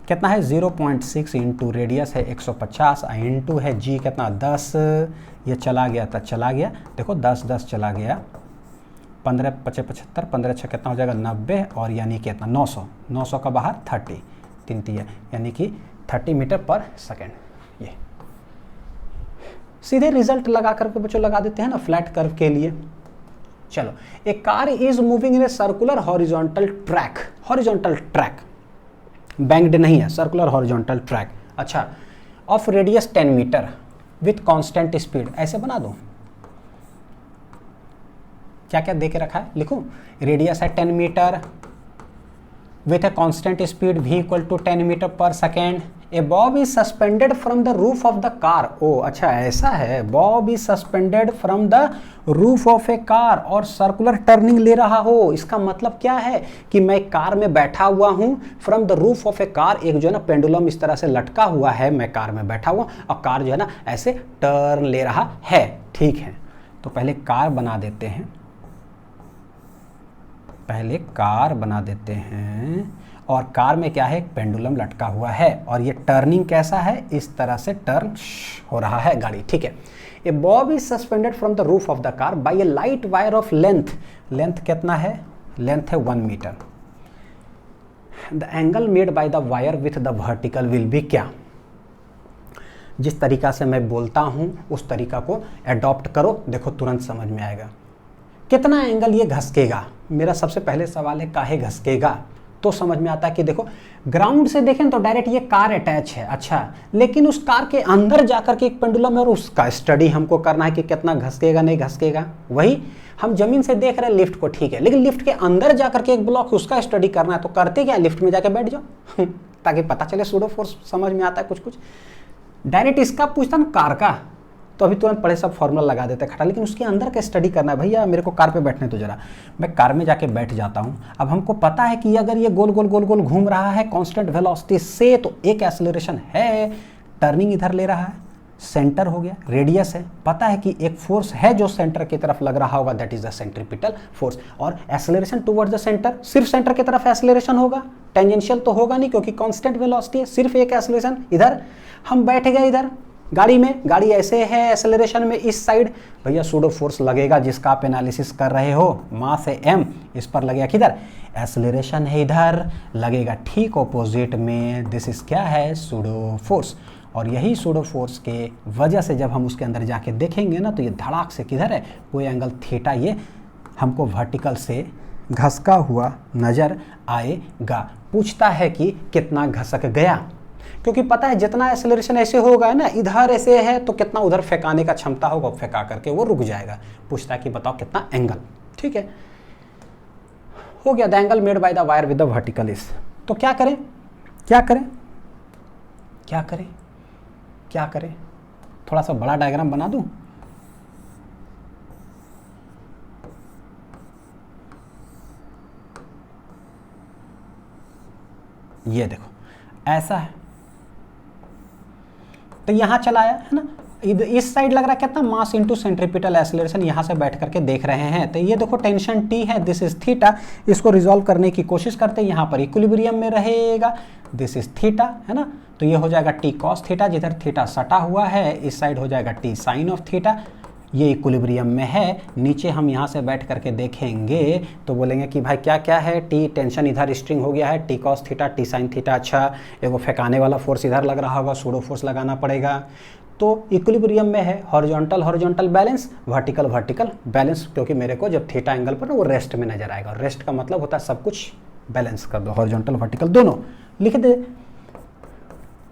कितना है 0.6 इंटू रेडियस है 150 इंटू है जी कितना 10, ये चला गया था, चला गया, देखो 10 10 चला गया, 15 5 75, 15 6 कितना हो जाएगा 90, और यानी कि इतना 900, 900 का बाहर 30, 3 3 यानी कि 30 मीटर पर सेकेंड। ये सीधे रिजल्ट लगा करके बच्चों लगा देते हैं ना फ्लैट कर्व के लिए। चलो, a car is moving in a circular horizontal track, horizontal track banked नहीं है, सर्कुलर हॉरिजॉन्टल ट्रैक, अच्छा, of radius 10 metre with constant speed, ऐसे बना दो, क्या क्या दे के रखा है लिखूं, रेडियस है 10 metre with a constant speed v = 10 metre पर second. A bob is suspended from the roof of the car, ओ अच्छा ऐसा है, bob is suspended from the roof of a car और सर्कुलर टर्निंग ले रहा हो। इसका मतलब क्या है कि मैं कार में बैठा हुआ हूं, from the roof of a car, एक जो है ना पेंडुलम इस तरह से लटका हुआ है, मैं कार में बैठा हुआ और कार जो है ना ऐसे टर्न ले रहा है, ठीक है। तो पहले कार बना देते हैं, पहले कार बना देते हैं, और कार में क्या है, एक पेंडुलम लटका हुआ है, और ये टर्निंग कैसा है, इस तरह से टर्न हो रहा है गाड़ी, ठीक है। A bob is suspended from the roof of the car by a light wire of length, length कितना है, लेंथ है 1 metre. The angle made by the wire with the vertical will be क्या, जिस तरीका से मैं बोलता हूं उस तरीका को एडॉप्ट करो, देखो तुरंत समझ में आएगा कितना एंगल ये घसकेगा। मेरा सबसे पहले सवाल है काहे घसकेगा, तो समझ में आता है कि देखो ग्राउंड से देखें तो डायरेक्ट ये कार अटैच है, अच्छा, लेकिन उस कार के अंदर जाकर के एक पेंडुलम है और उसका स्टडी हमको करना है कि कितना घसकेगा नहीं घसकेगा। वही हम जमीन से देख रहे हैं लिफ्ट को, ठीक है, लेकिन लिफ्ट के अंदर जाकर के एक ब्लॉक उसका स्टडी करना है, तो करते क्या, लिफ्ट में जाके बैठ जाओ ताकि पता चले सूडो फोर्स समझ में आता है कुछ कुछ। डायरेक्ट इसका पूछता ना कार का, तो अभी तुरंत पढ़े सब फॉर्मूला लगा देते खड़ा, लेकिन उसके अंदर का स्टडी करना है। भैया मेरे को कार पे बैठने तो जरा, मैं कार में जाके बैठ जाता हूँ। अब हमको पता है कि अगर ये गोल गोल गोल गोल घूम रहा है कांस्टेंट वेलोसिटी से, तो एक एक्सेलरेशन है, टर्निंग इधर ले रहा है, सेंटर हो गया, रेडियस है, पता है कि एक फोर्स है जो सेंटर की तरफ लग रहा होगा, that is the centripetal force, और एक्सेलरेशन टुवर्ड्स द सेंटर, सिर्फ सेंटर की तरफ एक्सेलरेशन होगा, टेंजेंशियल तो होगा नहीं क्योंकि कांस्टेंट वेलोसिटी है, सिर्फ एक एक्सेलरेशन। इधर हम बैठ गए, इधर गाड़ी में, गाड़ी ऐसे है एक्सेलरेशन में इस साइड, भैया सूडो फोर्स लगेगा जिसका आप एनालिसिस कर रहे हो, मास है m, इस पर लगेगा किधर, एक्सेलरेशन है इधर, लगेगा ठीक ऑपोजिट में, दिस इज क्या है, सूडो फोर्स। और यही सूडो फोर्स के वजह से जब हम उसके अंदर जाके देखेंगे ना, तो ये धड़ाक से किधर है, कोई एंगल थीटा ये हमको वर्टिकल से घसका हुआ नजर आएगा। पूछता है कि कितना घसक गया, क्योंकि पता है जितना एक्सेलरेशन ऐसे होगा ना, इधर ऐसे है तो कितना उधर फेंकाने का क्षमता होगा, फेंका करके वो रुक जाएगा। पूछता है कि बताओ कितना एंगल, ठीक है, हो गया। The angle made by the wire with the vertical is, तो क्या करें क्या करें क्या करें क्या करें, थोड़ा सा बड़ा डायग्राम बना दूं, ये देखो ऐसा है, तो यहां चलाया है ना, इस साइड लग रहा है कितना, मास इनटू सेंट्रीपिटल एक्सेलरेशन, यहां से बैठ करके देख रहे हैं, तो ये देखो टेंशन T है, दिस इज थीटा, इसको रिजॉल्व करने की कोशिश करते हैं, यहां पर इक्विलिब्रियम में रहेगा, दिस इज थीटा, है ना, तो ये हो जाएगा T cos थीटा, जिधर थीटा सटा हुआ है, इस साइड हो जाएगा T sin ऑफ थीटा, ये इक्विलिब्रियम में है। नीचे हम यहाँ से बैठ करके देखेंगे तो बोलेंगे कि भाई क्या क्या है, टी टेंशन इधर स्ट्रिंग हो गया है, T cos theta, T sine theta, अच्छा एगो फेंकाने वाला फोर्स इधर लग रहा होगा, सूडो फोर्स लगाना पड़ेगा। तो इक्विलिब्रियम में है, horizontal horizontal balance, vertical vertical balance, क्योंकि मेरे को जब थीटा एंगल पर ना वो रेस्ट में नजर आएगा, रेस्ट का मतलब होता है सब कुछ बैलेंस कर दो, हॉरिजॉन्टल वर्टिकल दोनों लिख दे।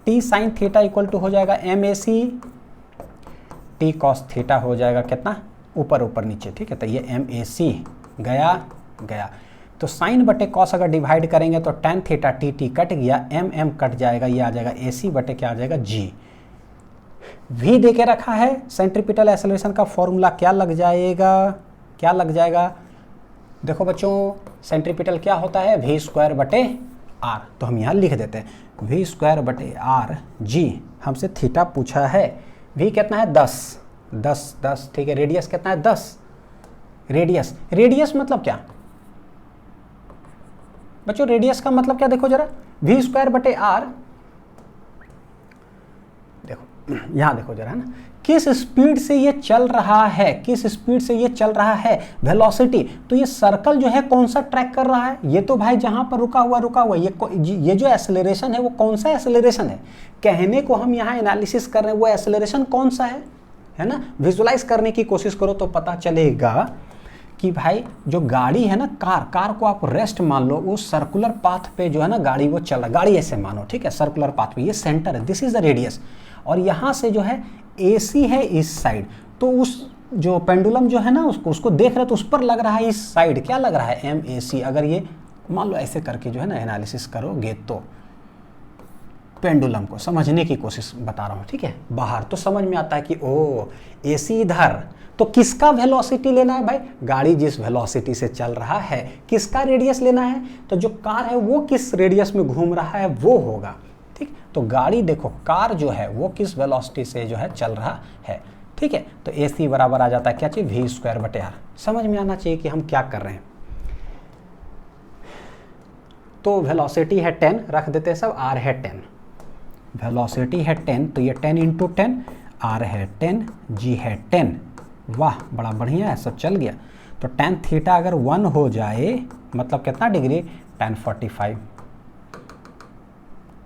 T sine theta equal to हो जाएगा m a c, T cos theta हो जाएगा कितना, ऊपर ऊपर नीचे, ठीक है, तो ये एम ए सी गया गया, तो साइन बटे कॉस अगर डिवाइड करेंगे तो tan theta T T cut गया, एम एम कट जाएगा, ये आ जाएगा ए सी बटे क्या आ जाएगा जी, v दे के रखा है, सेंट्रीपिटल एक्सेलरेशन का फॉर्मूला क्या लग जाएगा, देखो बच्चों सेंट्रीपिटल क्या होता है, v स्क्वायर बटे r, तो हम यहाँ लिख देते हैं v स्क्वायर बटे r g, हमसे थीटा पूछा है, v कितना है 10, ठीक है, रेडियस कितना है 10, रेडियस मतलब क्या बच्चों, रेडियस का मतलब क्या, देखो जरा v स्क्वायर बटे r, देखो यहां देखो जरा, है ना, किस स्पीड से ये चल रहा है, वेलोसिटी, तो ये सर्कल जो है कौन सा ट्रैक कर रहा है, ये तो भाई जहां पर रुका हुआ ये जो एक्सेलरेशन है वो कौन सा एक्सेलरेशन है, कहने को हम यहाँ एनालिसिस कर रहे हैं, वो एक्सेलरेशन कौन सा है ना, विजुलाइज करने की कोशिश करो तो पता चलेगा कि भाई जो गाड़ी है ना, कार को आप रेस्ट मान लो, वो सर्कुलर पाथ पे जो है ना गाड़ी वो चल रहा, गाड़ी ऐसे मानो, ठीक है, सर्कुलर पाथ पे, ये सेंटर है, दिस इज द रेडियस, और यहाँ से जो है AC है इस साइड, तो उस जो पेंडुलम जो है ना उसको देख रहे तो उस पर लग रहा है इस साइड, क्या लग रहा है MAC, अगर ये मान लो ऐसे करके जो है ना एनालिसिस करोगे तो पेंडुलम को समझने की कोशिश बता रहा हूँ, ठीक है, बाहर तो समझ में आता है कि ओ AC इधर, तो किसका वेलोसिटी लेना है भाई, गाड़ी जिस वेलोसिटी से चल रहा है किसका रेडियस लेना है, तो जो कार है वो किस रेडियस में घूम रहा है वो होगा, ठीक, तो गाड़ी देखो कार जो है वो किस वेलोसिटी से जो है चल रहा है, ठीक है, तो AC बराबर आ जाता है क्या चीज, v स्क्वायर बटे r, समझ में आना चाहिए कि हम क्या कर रहे हैं। तो वेलोसिटी है 10, रख देते हैं सब, r है 10, वेलोसिटी है 10, तो ये 10 इंटू 10, r है 10, g है 10, वाह बड़ा बढ़िया है, सब चल गया, तो tan थीटा अगर 1 हो जाए मतलब कितना डिग्री, tan 45,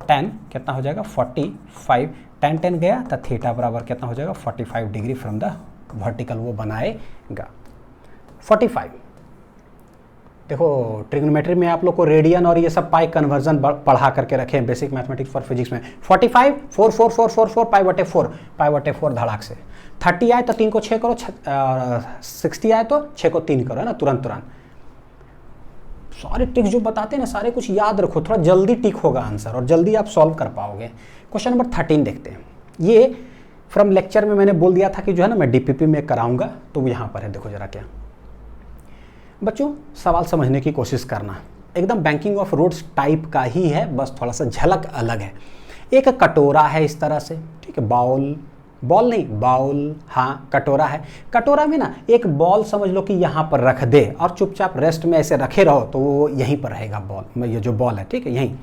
tan कितना हो जाएगा 45, tan 10 गया तो थीटा बराबर कितना हो जाएगा 45 डिग्री फ्रॉम द वर्टिकल, वो बनाएगा 45। देखो ट्रिग्नोमेट्री में आप लोग को रेडियन और ये सब पाई कन्वर्जन पढ़ा करके रखे हैं बेसिक मैथमेटिक्स फॉर फिजिक्स में, 45 4 पाई बटे 4 धड़ाक से, 30 आए तो 3 को 6 करो, 60 आए तो 6 को 3 करो, है ना, तुरंत सारे ट्रिक्स जो बताते हैं ना सारे कुछ याद रखो, थोड़ा जल्दी टिक होगा आंसर और जल्दी आप सॉल्व कर पाओगे। क्वेश्चन नंबर 13 देखते हैं, ये फ्रॉम लेक्चर में मैंने बोल दिया था कि जो है ना मैं DPP में कराऊंगा, तो वो यहाँ पर है, देखो जरा क्या बच्चों, सवाल समझने की कोशिश करना, एकदम बैंकिंग ऑफ रोड्स टाइप का ही है, बस थोड़ा सा झलक अलग है। एक कटोरा है इस तरह से, ठीक है, बॉल नहीं, बाउल, हाँ कटोरा है, कटोरा में ना एक बॉल समझ लो कि यहाँ पर रख दे और चुपचाप रेस्ट में ऐसे रखे रहो तो वो यहीं पर रहेगा बॉल, ये जो बॉल है, ठीक है, यहीं।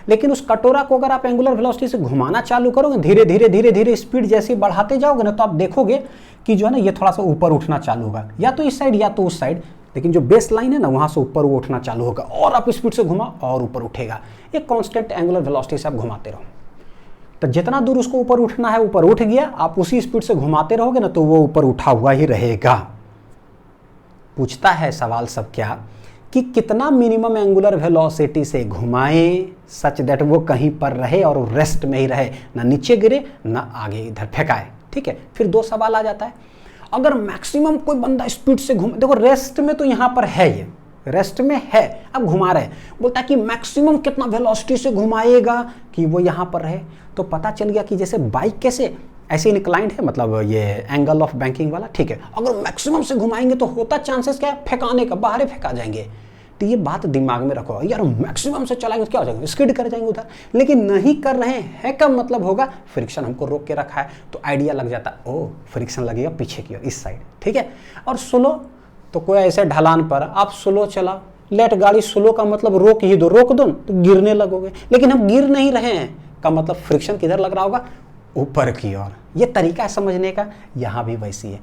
लेकिन उस कटोरा को अगर आप एंगुलर वेलोसिटी से घुमाना चालू करोगे, धीरे धीरे स्पीड जैसे बढ़ाते जाओगे ना, तो आप देखोगे कि जो है ना ये थोड़ा सा ऊपर उठना चालू होगा, या तो इस साइड या तो उस साइड, लेकिन जो बेस लाइन है ना वहाँ से ऊपर वो उठना चालू होगा, और आप स्पीड से घुमा और ऊपर उठेगा, एक कांस्टेंट एंगुलर वेलोसिटी से आप घुमाते रहो, तो जितना दूर उसको ऊपर उठना है ऊपर उठ गया, आप उसी स्पीड से घुमाते रहोगे ना तो वो ऊपर उठा हुआ ही रहेगा। पूछता है सवाल सब क्या कि कितना मिनिमम एंगुलर वेलोसिटी से घुमाएं सच दैट वो कहीं पर रहे और रेस्ट में ही रहे, ना नीचे गिरे ना आगे इधर फेंकाए, ठीक है। फिर 2 सवाल आ जाता है, अगर मैक्सिमम कोई बंदा स्पीड से घूम, देखो रेस्ट में तो यहाँ पर है, ये रेस्ट में है, अब घुमा रहे, बोलता है कि मैक्सिमम कितना वेलोसिटी से घुमाएगा कि वो यहाँ पर रहे, तो पता चल गया कि जैसे बाइक कैसे ऐसे इंक्लाइंड है, मतलब ये एंगल ऑफ बैंकिंग वाला, ठीक है, अगर मैक्सिमम से घुमाएंगे तो होता चांसेस क्या है, फेंकाने का, बाहर फेंका जाएंगे, तो ये बात दिमाग में रखो यार, मैक्सिमम से चलाएंगे तो क्या हो जाएगा, स्किड कर जाएंगे उधर, लेकिन नहीं कर रहे हैं का मतलब होगा फ्रिक्शन हमको रोक के रखा है, तो आइडिया लग जाता है, ओ फ्रिक्शन लगेगा पीछे की ओर, इस साइड, ठीक है। और स्लो, तो कोई ऐसे ढलान पर आप स्लो चला, लेट गाड़ी, स्लो का मतलब रोक ही दो, रोक दो तो गिरने लगोगे, लेकिन हम गिर नहीं रहे हैं का मतलब फ्रिक्शन किधर लग रहा होगा, ऊपर की ओर। ये तरीका है समझने का, यहाँ भी वैसी है।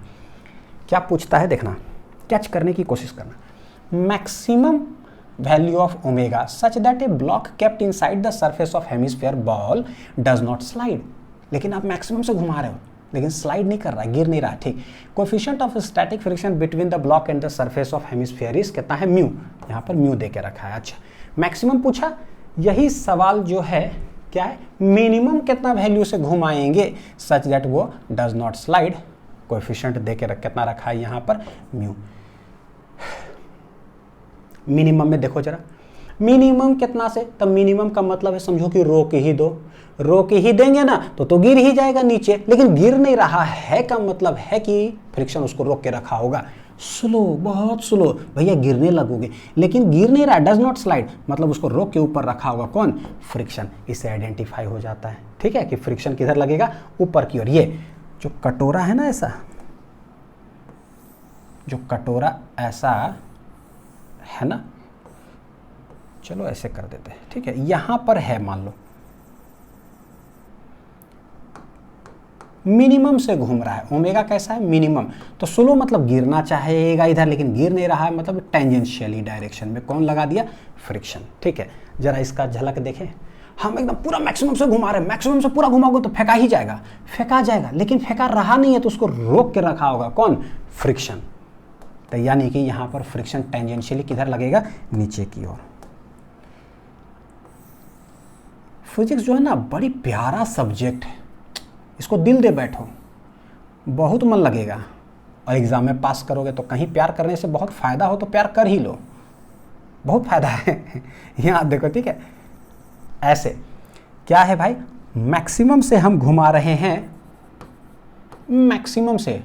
क्या पूछता है देखना, कैच करने की कोशिश करना, maximum value of omega such that A block kept inside the surface of hemisphere ball does not slide, लेकिन आप मैक्सिमम से घुमा रहे हो लेकिन स्लाइड नहीं कर रहा है, गिर नहीं रहा, ठीक। Coefficient of static friction between the block and the surface of hemisphere is कितना है, म्यू, यहाँ पर म्यू दे के रखा है। अच्छा मैक्सिमम पूछा, यही सवाल जो है क्या है, मिनिमम कितना वैल्यू से घुमाएंगे सच दैट वो डज नॉट स्लाइड, कोएफिशिएंट दे के कितना रखा है यहाँ पर, म्यू। मिनिमम में देखो जरा, मिनिमम कितना से, तब मिनिमम का मतलब है समझो कि रोक ही दो, रोक ही देंगे ना तो गिर ही जाएगा नीचे, लेकिन गिर नहीं रहा है का मतलब है कि फ्रिक्शन उसको रोक के रखा होगा। स्लो, बहुत स्लो, भैया गिरने लगोगे, लेकिन गिर नहीं रहा, डज नॉट स्लाइड, मतलब उसको रोक के ऊपर रखा होगा कौन, फ्रिक्शन। इससे आइडेंटिफाई हो जाता है, ठीक है, कि फ्रिक्शन किधर लगेगा, ऊपर की ओर। ये जो कटोरा है ना, ऐसा जो कटोरा ऐसा है ना, चलो ऐसे कर देते हैं, ठीक है, यहां पर है, मान लो मिनिमम से घूम रहा है, ओमेगा कैसा है, मिनिमम, तो स्लो मतलब गिरना चाहेगा इधर, लेकिन गिर नहीं रहा है, मतलब टेंजेंशियली डायरेक्शन में कौन लगा दिया, फ्रिक्शन। ठीक है, जरा इसका झलक देखें, हम एकदम पूरा मैक्सिमम से घुमा रहे हैं, मैक्सिमम से पूरा घुमाओगे तो फेंका ही जाएगा, फेंका जाएगा, लेकिन फेंका रहा नहीं है तो उसको रोक के रखा होगा कौन, फ्रिक्शन। तो यानी कि यहां पर फ्रिक्शन टेंजेंशियली किधर लगेगा, नीचे की ओर। फिजिक्स जो है ना बड़ी प्यारा सब्जेक्ट है, इसको दिल दे बैठो, बहुत मन लगेगा, और एग्जाम में पास करोगे तो कहीं प्यार करने से बहुत फायदा हो तो प्यार कर ही लो, बहुत फायदा है। यहाँ देखो, ठीक है, ऐसे क्या है भाई, मैक्सिमम से हम घुमा रहे हैं, मैक्सिमम से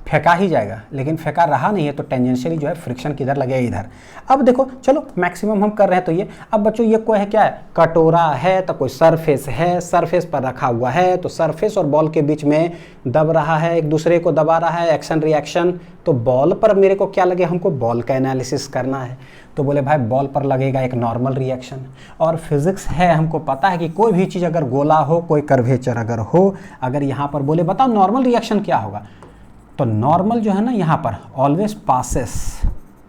फेंका ही जाएगा, लेकिन फेंका रहा नहीं है तो टेंजेंशियली जो है फ्रिक्शन किधर लगेगा, इधर। अब देखो, चलो मैक्सिमम हम कर रहे हैं तो ये, अब बच्चों ये कोई है, क्या है, कटोरा है, तो कोई सरफेस है, सरफेस पर रखा हुआ है, तो सरफेस और बॉल के बीच में दब रहा है, एक दूसरे को दबा रहा है, एक्शन रिएक्शन। तो बॉल पर मेरे को क्या लगे, हमको बॉल का एनालिसिस करना है, तो बोले भाई बॉल पर लगेगा एक नॉर्मल रिएक्शन। और फिजिक्स है, हमको पता है कि कोई भी चीज़ अगर गोला हो, कोई कर्वेचर अगर हो, अगर यहाँ पर बोले बताओ नॉर्मल रिएक्शन क्या होगा, तो नॉर्मल जो है ना यहाँ पर ऑलवेज पासेस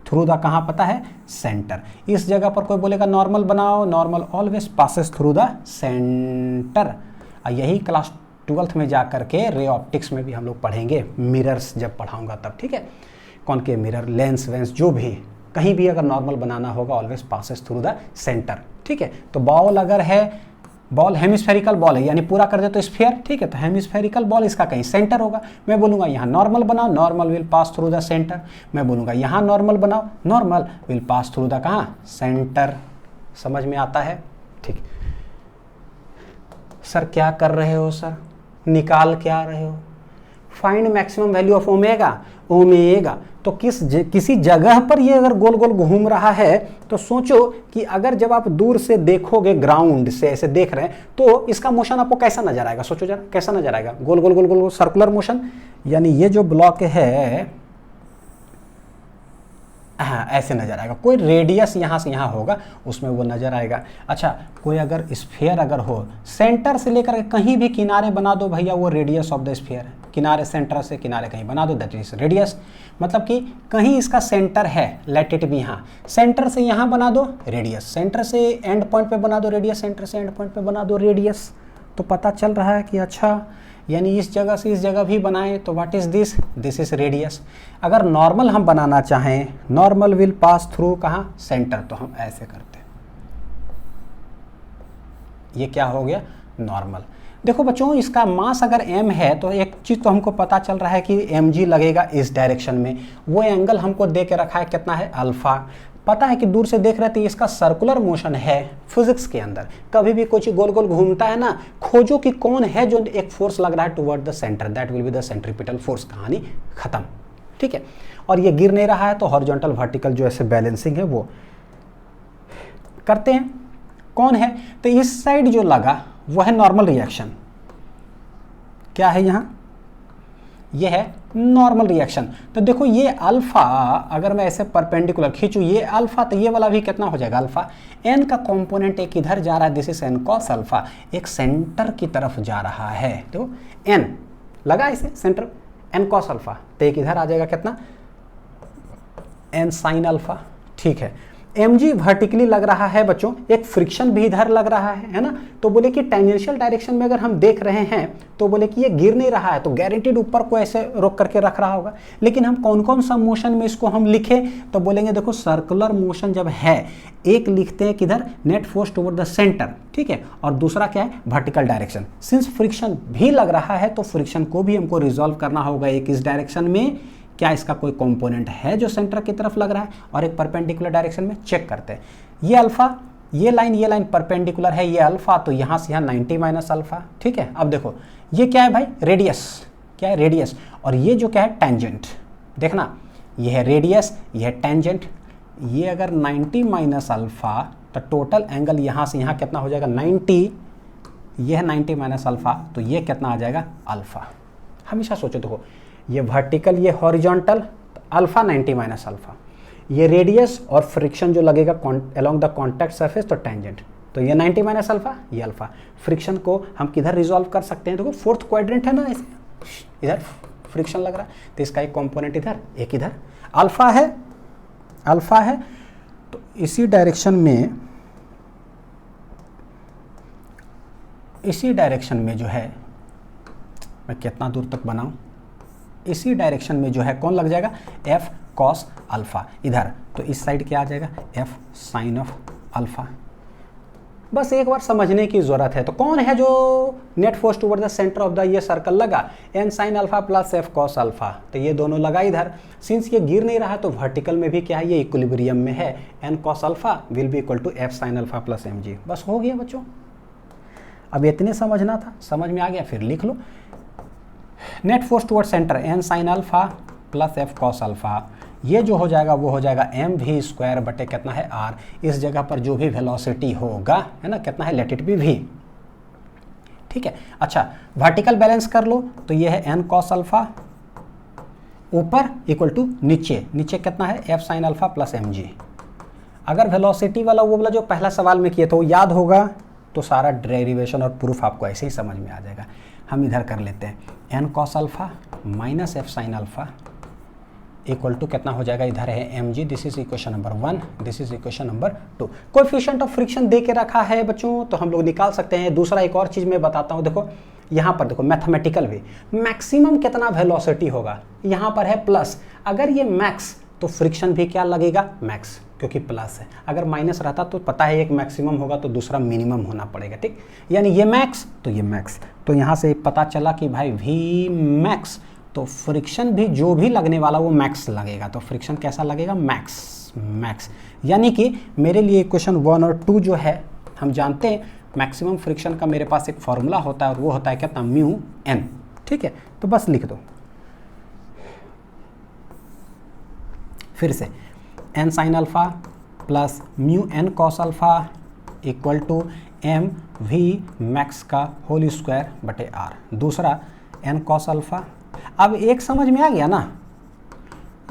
थ्रू द, कहाँ पता है, सेंटर। इस जगह पर कोई बोलेगा नॉर्मल बनाओ, normal always passes through the centre. यही क्लास 12th में जा करके रे ऑप्टिक्स में भी हम लोग पढ़ेंगे, मिरर्स जब पढ़ाऊंगा तब, ठीक है, कौन के मिरर, लेंस वेंस जो भी, कहीं भी अगर नॉर्मल बनाना होगा always passes through the centre. ठीक है, तो बॉल अगर है, बॉल हेमिस्फेरिकल बॉल है, यानी पूरा कर दे तो स्फीयर, ठीक है, तो हेमिस्फेरिकल बॉल इसका कहीं सेंटर होगा। मैं बोलूंगा यहाँ नॉर्मल बनाओ, normal will pass through the centre. मैं बोलूंगा यहाँ नॉर्मल बनाओ, normal will pass through the कहाँ, सेंटर। समझ में आता है, ठीक। सर क्या कर रहे हो सर, निकाल क्या रहे हो, find maximum value of omega, omega. तो किसी जगह पर ये अगर गोल गोल घूम रहा है तो सोचो कि अगर जब आप दूर से देखोगे, ग्राउंड से ऐसे देख रहे हैं, तो इसका मोशन आपको कैसा नजर आएगा, सोचो जरा कैसा नजर आएगा, गोल गोल गोल गोल सर्कुलर मोशन। यानी ये जो ब्लॉक है, हाँ ऐसे नजर आएगा, कोई रेडियस यहाँ से यहाँ होगा उसमें वो नजर आएगा। अच्छा, कोई अगर स्फीयर अगर हो, सेंटर से लेकर कहीं भी किनारे बना दो भैया, वो रेडियस ऑफ द स्फीयर है, किनारे सेंटर से किनारे कहीं बना दो, दैट इज रेडियस। मतलब कि कहीं इसका सेंटर है, लेट इट बी, यहाँ सेंटर से यहाँ बना दो रेडियस, सेंटर से एंड पॉइंट पे बना दो रेडियस, सेंटर से एंड पॉइंट पे बना दो रेडियस। तो पता चल रहा है कि अच्छा, यानी इस जगह से इस जगह भी बनाएं तो what is this, this is radius. अगर नॉर्मल हम बनाना चाहें, नॉर्मल विल पास थ्रू कहाँ, सेंटर, तो हम ऐसे करते हैं, ये क्या हो गया, नॉर्मल। देखो बच्चों, इसका मास अगर m है तो एक चीज़ तो हमको पता चल रहा है कि mg लगेगा इस डायरेक्शन में। वो एंगल हमको दे के रखा है कितना है, अल्फा। पता है कि दूर से देख रहे थे, इसका सर्कुलर मोशन है। फिजिक्स के अंदर कभी भी कुछ गोल गोल घूमता है ना, खोजो कि कौन है जो एक फोर्स लग रहा है toward the centre, that will be the centripetal force. कहानी खत्म, ठीक है। और ये गिर नहीं रहा है तो हॉरिजॉन्टल वर्टिकल जो ऐसे बैलेंसिंग है वो करते हैं। कौन है, तो इस साइड जो लगा वो है नॉर्मल रिएक्शन। क्या है यहाँ, ये है नॉर्मल रिएक्शन। तो देखो ये अल्फा, अगर मैं ऐसे परपेंडिकुलर खींचूं ये अल्फा, तो ये वाला भी कितना हो जाएगा, अल्फा। एन का कंपोनेंट एक इधर जा रहा है, this is N cos alpha, एक सेंटर की तरफ जा रहा है। तो एन लगा इसे सेंटर, एन कॉस अल्फा, तो एक इधर आ जाएगा कितना, एन साइन अल्फा, ठीक है। mg वर्टिकली लग रहा है बच्चों, एक फ्रिक्शन भी इधर लग रहा है ना। तो बोले कि टेंजेंशियल डायरेक्शन में अगर हम देख रहे हैं तो बोले कि ये गिर नहीं रहा है, तो गारंटीड ऊपर को ऐसे रोक करके रख रहा होगा। लेकिन हम कौन कौन सा मोशन में इसको हम लिखें, तो बोलेंगे देखो सर्कुलर मोशन जब है, एक लिखते हैं किधर, net force toward the centre, ठीक है, और दूसरा क्या है, वर्टिकल डायरेक्शन। सिंस फ्रिक्शन भी लग रहा है तो फ्रिक्शन को भी हमको रिजॉल्व करना होगा, एक इस डायरेक्शन में क्या इसका कोई कंपोनेंट है जो सेंटर की तरफ लग रहा है, और एक परपेंडिकुलर डायरेक्शन में चेक करते हैं। ये अल्फा, ये लाइन परपेंडिकुलर है, ये अल्फा, तो यहाँ से यहाँ 90 माइनस अल्फा। ठीक है, अब देखो ये क्या है भाई, रेडियस, क्या है रेडियस, और ये जो क्या है टेंजेंट। देखना ये है रेडियस, ये है टेंजेंट। ये अगर 90 माइनस अल्फा तो टोटल एंगल यहाँ से यहाँ कितना हो जाएगा 90, ये है 90 माइनस अल्फा, तो ये कितना आ जाएगा अल्फा। हमेशा सोचो देखो ये वर्टिकल ये हॉरिजॉन्टल, तो अल्फा 90 माइनस अल्फा, ये रेडियस और फ्रिक्शन जो लगेगा अलोंग द कॉन्टैक्ट सरफेस, तो टेंजेंट, तो ये 90 माइनस अल्फा, ये अल्फा। फ्रिक्शन को हम किधर रिजॉल्व कर सकते हैं, देखो फोर्थ क्वाड्रेंट है ना, इसे इधर फ्रिक्शन लग रहा है, तो इसका एक कंपोनेंट इधर, एक इधर, अल्फा है, अल्फा है, तो इसी डायरेक्शन में जो है, मैं कितना दूर तक बनाऊं, इसी डायरेक्शन में जो है कौन लग जाएगा, एफ कॉस अल्फा इधर, तो इस साइड क्या आ जाएगा, एफ साइन ऑफ अल्फा। बस एक बार समझने की जरूरत है। तो कौन है जो net force toward the centre of the ये सर्कल लगा, N sine alpha plus F cos alpha, तो ये दोनों लगा इधर। सिंस ये गिर नहीं रहा है तो वर्टिकल में भी क्या है, ये इक्विलिब्रियम में है, N cos alpha will be equal to F sine alpha plus M G. बस हो गया बच्चों, अब इतने समझना था, समझ में आ गया, फिर लिख लो। Net force toward centre N sine alpha plus F cos alpha, ये जो हो जाएगा वो हो जाएगा एम वी स्क्वायर बटे कितना है आर। इस जगह पर जो भी वेलोसिटी होगा है ना, कितना है, लेट इट बी वी। ठीक है, अच्छा वर्टिकल बैलेंस कर लो, तो ये है एन कॉस अल्फा ऊपर इक्वल टू नीचे, नीचे कितना है F sine alpha plus M G. अगर वेलोसिटी वाला वो वाला जो पहला सवाल में किया था वो याद होगा तो सारा डेरिवेशन और प्रूफ आपको ऐसे ही समझ में आ जाएगा। हम इधर कर लेते हैं, N cos alpha minus f sine alpha equal to कितना हो जाएगा, इधर है m g, this is equation number 1, this is equation number 2। Coefficient of friction दे के रखा है बच्चों, तो हम लोग निकाल सकते हैं। दूसरा एक और चीज़ मैं बताता हूँ, देखो यहाँ पर देखो मैथमेटिकल वे, मैक्सिमम कितना वेलोसिटी होगा, यहाँ पर है प्लस, अगर ये मैक्स तो फ्रिक्शन भी क्या लगेगा, मैक्स, क्योंकि प्लस है। अगर माइनस रहता तो पता है एक मैक्सिमम होगा तो दूसरा मिनिमम होना पड़ेगा। ठीक, यानी ये मैक्स तो ये मैक्स, तो यहाँ से पता चला कि भाई वी मैक्स, तो फ्रिक्शन भी जो भी लगने वाला वो मैक्स लगेगा, तो फ्रिक्शन कैसा लगेगा, मैक्स, मैक्स। यानी कि मेरे लिए इक्वेशन 1 और 2 जो है, हम जानते हैं मैक्सिमम फ्रिक्शन का मेरे पास एक फॉर्मूला होता है और वो होता है कितना, म्यू एन। ठीक है, तो बस लिख दो फिर से, N sine alpha plus mu N cos alpha equal to M V max का होल स्क्वायर बटे आर। दूसरा एन कॉस अल्फा, अब एक समझ में आ गया ना,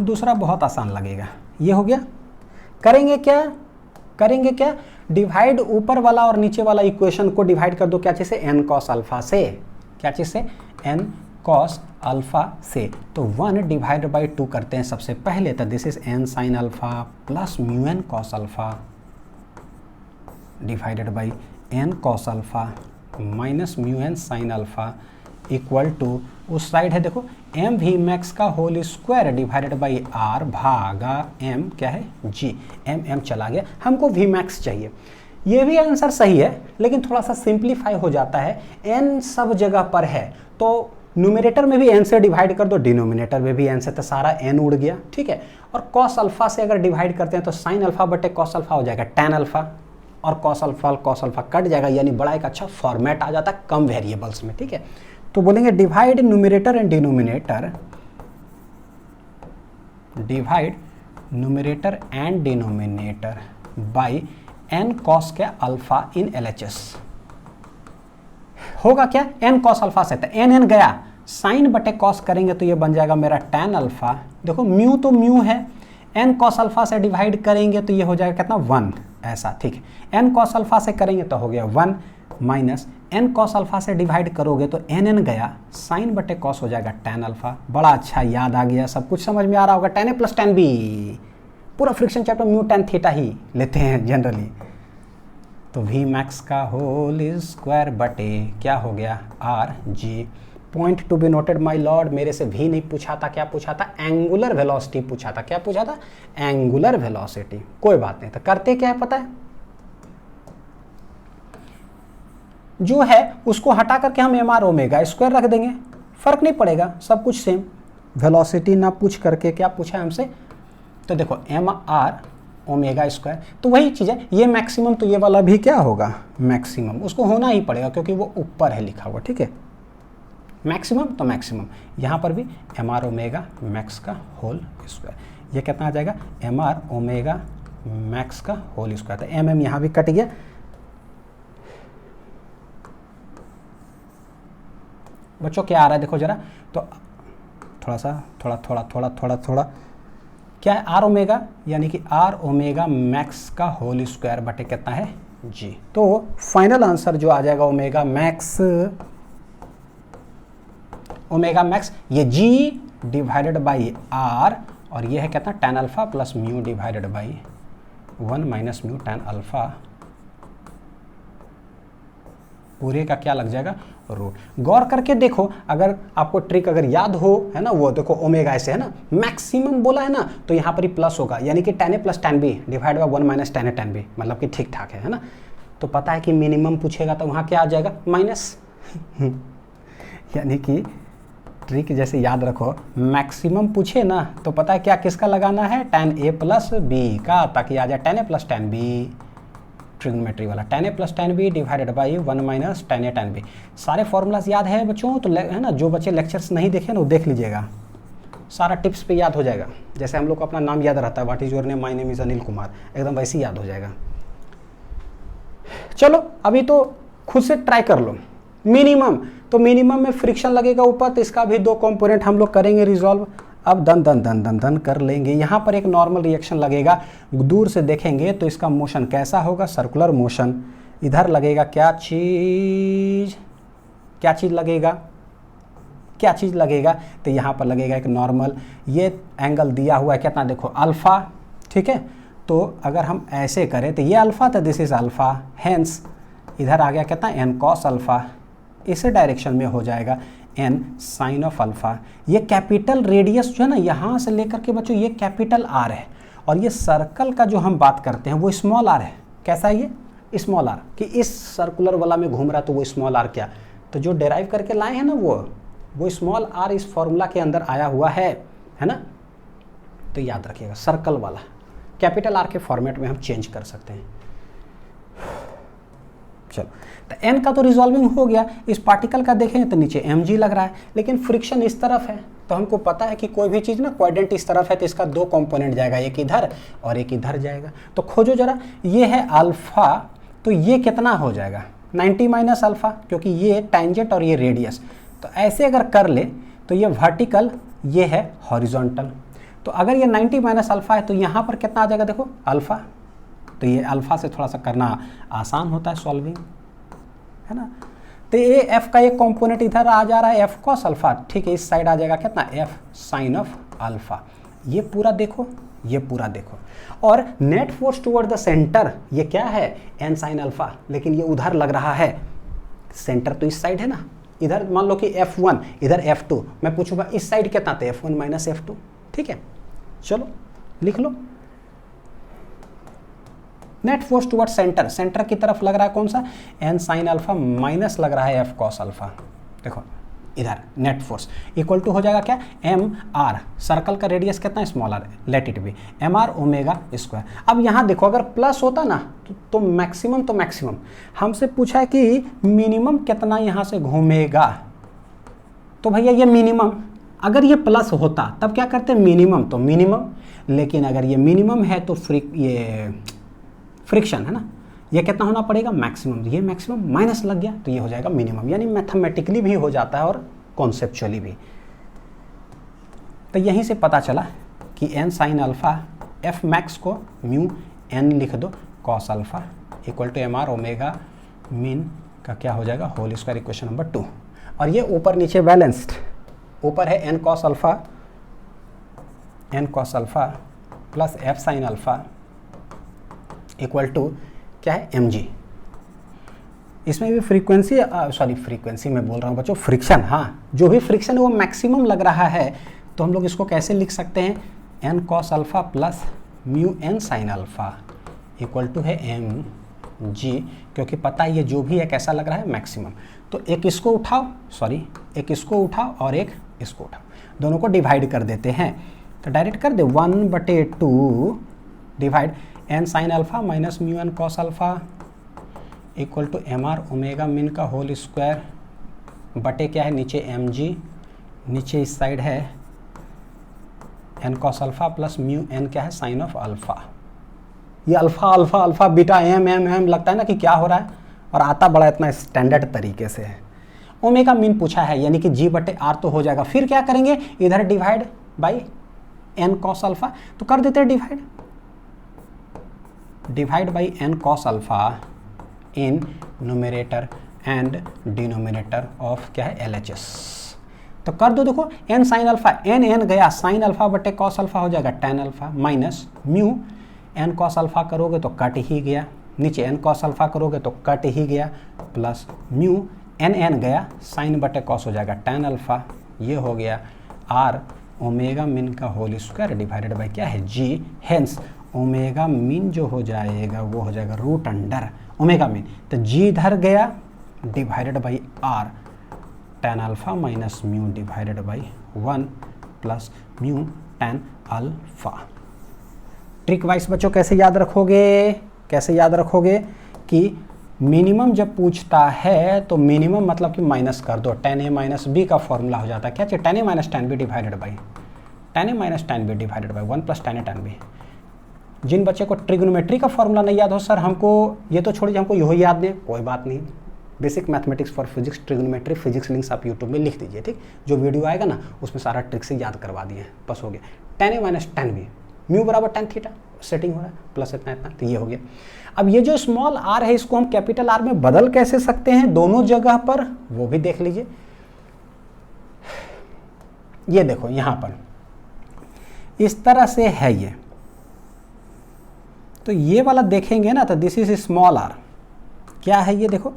दूसरा बहुत आसान लगेगा, ये हो गया। करेंगे क्या, डिवाइड ऊपर वाला और नीचे वाला इक्वेशन को डिवाइड कर दो क्या चीज़ से, एन कॉस अल्फा से, क्या चीज़ से, एन कॉस अल्फा से। तो 1 डिवाइड बाई 2 करते हैं सबसे पहले, तो this is N sine alpha plus mu N cos alpha divided by N cos alpha minus mu N sine alpha equal to, उस साइड है देखो एम वी मैक्स का whole square divided by R भागा एम क्या है जी, एम चला गया, हमको वी मैक्स चाहिए। ये भी आंसर सही है लेकिन थोड़ा सा सिंप्लीफाई हो जाता है, एन सब जगह पर है तो न्यूमरेटर में भी एन से डिवाइड कर दो, डिनोमिनेटर में भी एन से, तो सारा एन उड़ गया। ठीक है, और कॉस अल्फा से अगर डिवाइड करते हैं तो साइन अल्फा बटे कॉस अल्फा हो जाएगा टैन अल्फा, और कॉस अल्फा कट जाएगा, यानी बड़ा एक अच्छा फॉर्मेट आ जाता है कम वेरिएबल्स में। ठीक है, तो बोलेंगे divide numerator and denominator, divide numerator and denominator by N cos के अल्फा इन एलएचएस। होगा क्या, एन कॉस अल्फा से, तो एन गया, साइन बटे कॉस करेंगे तो ये बन जाएगा मेरा टैन अल्फा। देखो म्यू तो म्यू है, एन कॉस अल्फा से डिवाइड करेंगे तो ये हो जाएगा कितना, 1 ऐसा। ठीक है, एन कॉस अल्फा से करेंगे तो हो गया 1 माइनस एन कॉस अल्फा से डिवाइड करोगे तो एन गया, साइन बटे कॉस हो जाएगा टैन अल्फा। बड़ा अच्छा याद आ गया, सब कुछ समझ में आ रहा होगा, tan A plus tan B, पूरा friction chapter mu tan theta ही लेते हैं जनरली। तो वी मैक्स का होल स्क्वायर बटे क्या हो गया, r g. Point to be noted my lord, मेरे से भी नहीं पूछा था, क्या पूछा था, एंगुलर वेलोसिटी पूछा था। क्या पूछा था, एंगुलर वेलोसिटी। कोई बात नहीं, तो करते क्या है पता है, जो है उसको हटा करके हम एम आर ओमेगा स्क्वायर रख देंगे, फर्क नहीं पड़ेगा, सब कुछ सेम। वेलोसिटी ना पूछ करके क्या पूछा है हमसे, तो देखो एम आर ओमेगा स्क्वायर, तो वही चीज़ है, ये मैक्सिमम तो ये वाला भी क्या होगा मैक्सिमम, उसको होना ही पड़ेगा क्योंकि वो ऊपर है लिखा हुआ, ठीक है, मैक्सिमम तो मैक्सिमम, यहाँ पर भी एम आर ओमेगा मैक्स का होल स्क्वायर, ये कितना आ जाएगा एम आर ओमेगा मैक्स का होल स्क्वायर, तो एम यहाँ भी कट गया। बच्चों क्या आ रहा है देखो जरा, तो थोड़ा सा थोड़ा क्या है आर ओमेगा, यानी कि आर ओमेगा मैक्स का होल स्क्वायर बटे कितना है जी। तो फाइनल आंसर जो आ जाएगा ओमेगा मैक्स ये जी डिवाइडेड बाई आर, और ये है कितना tan alpha plus mu divided by 1 minus mu tan alpha, पूरे का क्या लग जाएगा रूट। गौर करके देखो, अगर आपको ट्रिक अगर याद हो, है ना, वो देखो ओमेगा ऐसे है ना, मैक्सिमम बोला है ना, तो यहाँ पर ही प्लस होगा, यानी कि tan a plus tan b divide by 1 minus tan a tan b, मतलब कि ठीक ठाक है ना। तो पता है कि मिनिमम पूछेगा तो वहाँ क्या आ जाएगा माइनस यानी कि ट्रिक जैसे याद रखो, मैक्सिमम पूछे ना तो पता है क्या किसका लगाना है tan a प्लस b का, ताकि आ जाए tan a plus tan b, trigonometry वाला tan a plus tan b divided by 1 minus tan a tan b। सारे फॉर्मूलाज याद है बच्चों, तो है ना, जो बच्चे लेक्चर्स नहीं देखे ना वो देख लीजिएगा, सारा टिप्स पे याद हो जाएगा, जैसे हम लोग को अपना नाम याद रहता है, what is your name, my name is Anil Kumar, एकदम वैसे ही याद हो जाएगा। चलो अभी तो खुद से ट्राई कर लो। मिनिमम, तो मिनिमम में फ्रिक्शन लगेगा ऊपर, तो इसका भी 2 कंपोनेंट हम लोग करेंगे रिजॉल्व। अब दन दन दन दन दन कर लेंगे। यहाँ पर एक नॉर्मल रिएक्शन लगेगा, दूर से देखेंगे तो इसका मोशन कैसा होगा, सर्कुलर मोशन। इधर लगेगा क्या चीज लगेगा, तो यहाँ पर लगेगा एक नॉर्मल, ये एंगल दिया हुआ है कितना देखो अल्फा, ठीक है। तो अगर हम ऐसे करें तो ये अल्फा था, दिस इज अल्फा, हेंस इधर आ गया कितना एन कॉस अल्फा, इस डायरेक्शन में हो जाएगा एन साइन ऑफ अल्फा। ये कैपिटल रेडियस जो है ना, यहाँ से लेकर के बच्चों ये कैपिटल आर है, और ये सर्कल का जो हम बात करते हैं वो स्मॉल आर है। कैसा है ये स्मॉल आर, कि इस सर्कुलर वाला में घूम रहा है तो वो स्मॉल आर क्या, तो जो डेराइव करके लाए हैं ना वो स्मॉल आर इस फॉर्मूला के अंदर आया हुआ है ना। तो याद रखिएगा सर्कल वाला कैपिटल आर के फॉर्मेट में हम चेंज कर सकते हैं। चलो, तो एन का तो रिजॉल्विंग हो गया, इस पार्टिकल का देखें तो नीचे mg लग रहा है, लेकिन फ्रिक्शन इस तरफ है, तो हमको पता है कि कोई भी चीज़ ना क्वाड्रेंट इस तरफ है तो इसका 2 कंपोनेंट जाएगा, एक इधर और एक इधर जाएगा। तो खोजो जरा, ये है अल्फा, तो ये कितना हो जाएगा 90 माइनस अल्फा, क्योंकि ये टेंजेंट और ये रेडियस। तो ऐसे अगर कर ले तो ये वर्टिकल, ये है हॉरिजॉन्टल। तो अगर ये 90 माइनस अल्फा है तो यहाँ पर कितना आ जाएगा देखो अल्फा, तो ये अल्फा से थोड़ा सा करना आसान होता है सॉल्विंग, है ना। तो ये एफ का एक कंपोनेंट इधर आ जा रहा है एफ कॉस अल्फा, ठीक है, इस साइड आ जाएगा कितना एफ साइन ऑफ अल्फा। ये पूरा देखो, ये पूरा देखो, और net force toward the centre ये क्या है एन साइन अल्फा, लेकिन ये उधर लग रहा है, सेंटर तो इस साइड है ना, इधर मान लो कि F1 इधर F2, मैं पूछूंगा इस साइड कितना था F1 माइनस F2, ठीक है। चलो लिख लो, net force toward centre, centre की तरफ लग रहा है कौन सा एन साइन अल्फा माइनस लग रहा है एफ कॉस अल्फा। देखो इधर नेट फोर्स इक्वल टू हो जाएगा क्या एम आर, सर्कल का रेडियस कितना है small R, let it be M R omega square. अब यहाँ देखो अगर प्लस होता ना तो मैक्सिमम, तो मैक्सिमम हमसे पूछा है कि मिनिमम कितना यहाँ से घूमेगा, तो भैया ये मिनिमम, अगर ये प्लस होता तब क्या करते मिनिमम, तो मिनिमम, लेकिन अगर ये मिनिमम है तो ये फ्रिक्शन है ना, ये कितना होना पड़ेगा मैक्सिमम, ये मैक्सिमम माइनस लग गया तो ये हो जाएगा मिनिमम, यानी मैथमेटिकली भी हो जाता है और कॉन्सेप्चुअली भी। तो यहीं से पता चला कि N sine alpha F max को म्यू एन लिख दो cos alpha equal to M R omega min का क्या हो जाएगा होल स्क्वायर, इक्वेशन नंबर 2। और ये ऊपर नीचे बैलेंस्ड, ऊपर है N cos alpha plus F sine alpha equal to क्या है mg। इसमें भी फ्रीक्वेंसी, फ्रीक्वेंसी में बोल रहा हूँ बच्चों, फ्रिक्शन, हाँ जो भी फ्रिक्शन है वो मैक्सिमम लग रहा है, तो हम लोग इसको कैसे लिख सकते हैं N cos alpha plus mu N sine alpha equal to है mg, क्योंकि पता है ये जो भी है कैसा लग रहा है मैक्सिमम। तो एक इसको उठाओ, एक इसको उठाओ और एक इसको उठाओ, दोनों को डिवाइड कर देते हैं। तो डायरेक्ट कर दे 1/2 divide N sine alpha minus mu N cos alpha equal to M R omega min का होल स्क्वायर बटे क्या है नीचे एम जी, नीचे इस साइड है N cos alpha plus mu N क्या है साइन ऑफ अल्फा। ये alpha alpha alpha beta M M M लगता है ना कि क्या हो रहा है, और आता बड़ा इतना स्टैंडर्ड तरीके से है। ओमेगा मीन पूछा है यानी कि जी बटे आर तो हो जाएगा, फिर क्या करेंगे इधर divide by N cos alpha, तो कर देते हैं divide by N cos alpha in numerator and denominator of क्या है LHS। तो कर दो, देखो एन साइन अल्फा एन गया, साइन अल्फा बटे कॉस अल्फा हो जाएगा tan alpha minus mu N cos alpha करोगे तो कट ही गया, नीचे एन कॉस अल्फा करोगे तो कट ही गया, प्लस म्यू एन गया, साइन बटे कॉस हो जाएगा tan अल्फा, ये हो गया आर ओमेगा मिन का होल स्क्वायर डिवाइडेड बाई क्या है जी। हेंस ओमेगा मिन जो हो जाएगा वो हो जाएगा रूट अंडर ओमेगा मिन, तो जी इधर गया divided by R tan alpha minus mu divided by 1 plus mu tan alpha. Trick wise बच्चों कैसे याद रखोगे कि मिनिमम जब पूछता है तो मिनिमम मतलब कि माइनस कर दो, tan a माइनस बी का फॉर्मूला हो जाता है क्या चाहिए tan a minus tan b divided by 1 plus tan a tan b। जिन बच्चे को ट्रिग्नोमेट्री का फॉर्मूला नहीं याद हो सर हमको ये तो छोड़िए, हमको यही याद नहीं, कोई बात नहीं, basic mathematics for physics trigonometry physics links आप यूट्यूब में लिख दीजिए, ठीक। जो वीडियो आएगा ना उसमें सारा ट्रिक से याद करवा दिए, बस हो गया। tan a minus tan b mu बराबर tan थीटा सेटिंग हो रहा है प्लस इतना इतना, तो ये हो गया। अब ये जो स्मॉल r है इसको हम कैपिटल R में बदल कैसे सकते हैं दोनों जगह पर, वो भी देख लीजिए। ये देखो यहां पर इस तरह से है ये, तो ये वाला देखेंगे ना तो दिस इज स्मॉल r, क्या है ये देखो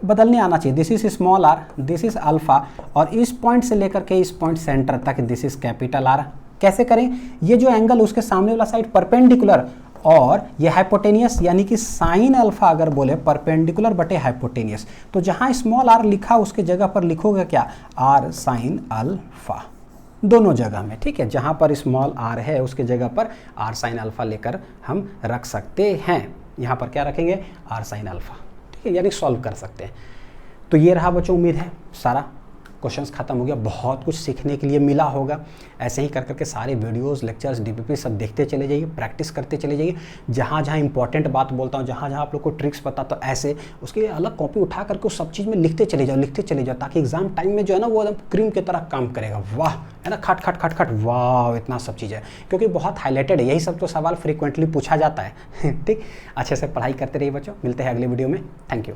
बदलने आना चाहिए, this is small r, this is alpha, और इस पॉइंट से लेकर के इस पॉइंट सेंटर तक दिस इज कैपिटल R। कैसे करें, ये जो एंगल उसके सामने वाला साइड परपेंडिकुलर और ये हाइपोटेनियस, यानी कि साइन अल्फा अगर बोले परपेंडिकुलर बटे हाइपोटेनियस, तो जहां स्मॉल r लिखा उसके जगह पर लिखोगे क्या r साइन अल्फा, दोनों जगह में, ठीक है। जहां पर स्मॉल r है उसके जगह पर r साइन अल्फा लेकर हम रख सकते हैं, यहां पर क्या रखेंगे r साइन अल्फा, ठीक है, यानी सॉल्व कर सकते हैं। तो ये रहा बच्चों, उम्मीद है सारा क्वेश्चंस खत्म हो गया, बहुत कुछ सीखने के लिए मिला होगा। ऐसे ही कर करके सारे वीडियोस लेक्चर्स डीपीपी सब देखते चले जाइए, प्रैक्टिस करते चले जाइए। जहाँ जहाँ इंपॉर्टेंट बात बोलता हूँ, जहाँ जहाँ आप लोग को ट्रिक्स पता, तो ऐसे उसके लिए अलग कॉपी उठा करके उस सब चीज़ में लिखते चले जाओ, ताकि एग्जाम टाइम में जो है ना वो एकदम क्रीम की तरह काम करेगा। वाह, है ना, खट खट खट खट, वाह, इतना सब चीज़ है, क्योंकि बहुत हाईलाइटेड है, यही सब तो सवाल फ्रिक्वेंटली पूछा जाता है। ठीक, अच्छे से पढ़ाई करते रहिए बच्चों, मिलते हैं अगले वीडियो में, थैंक यू।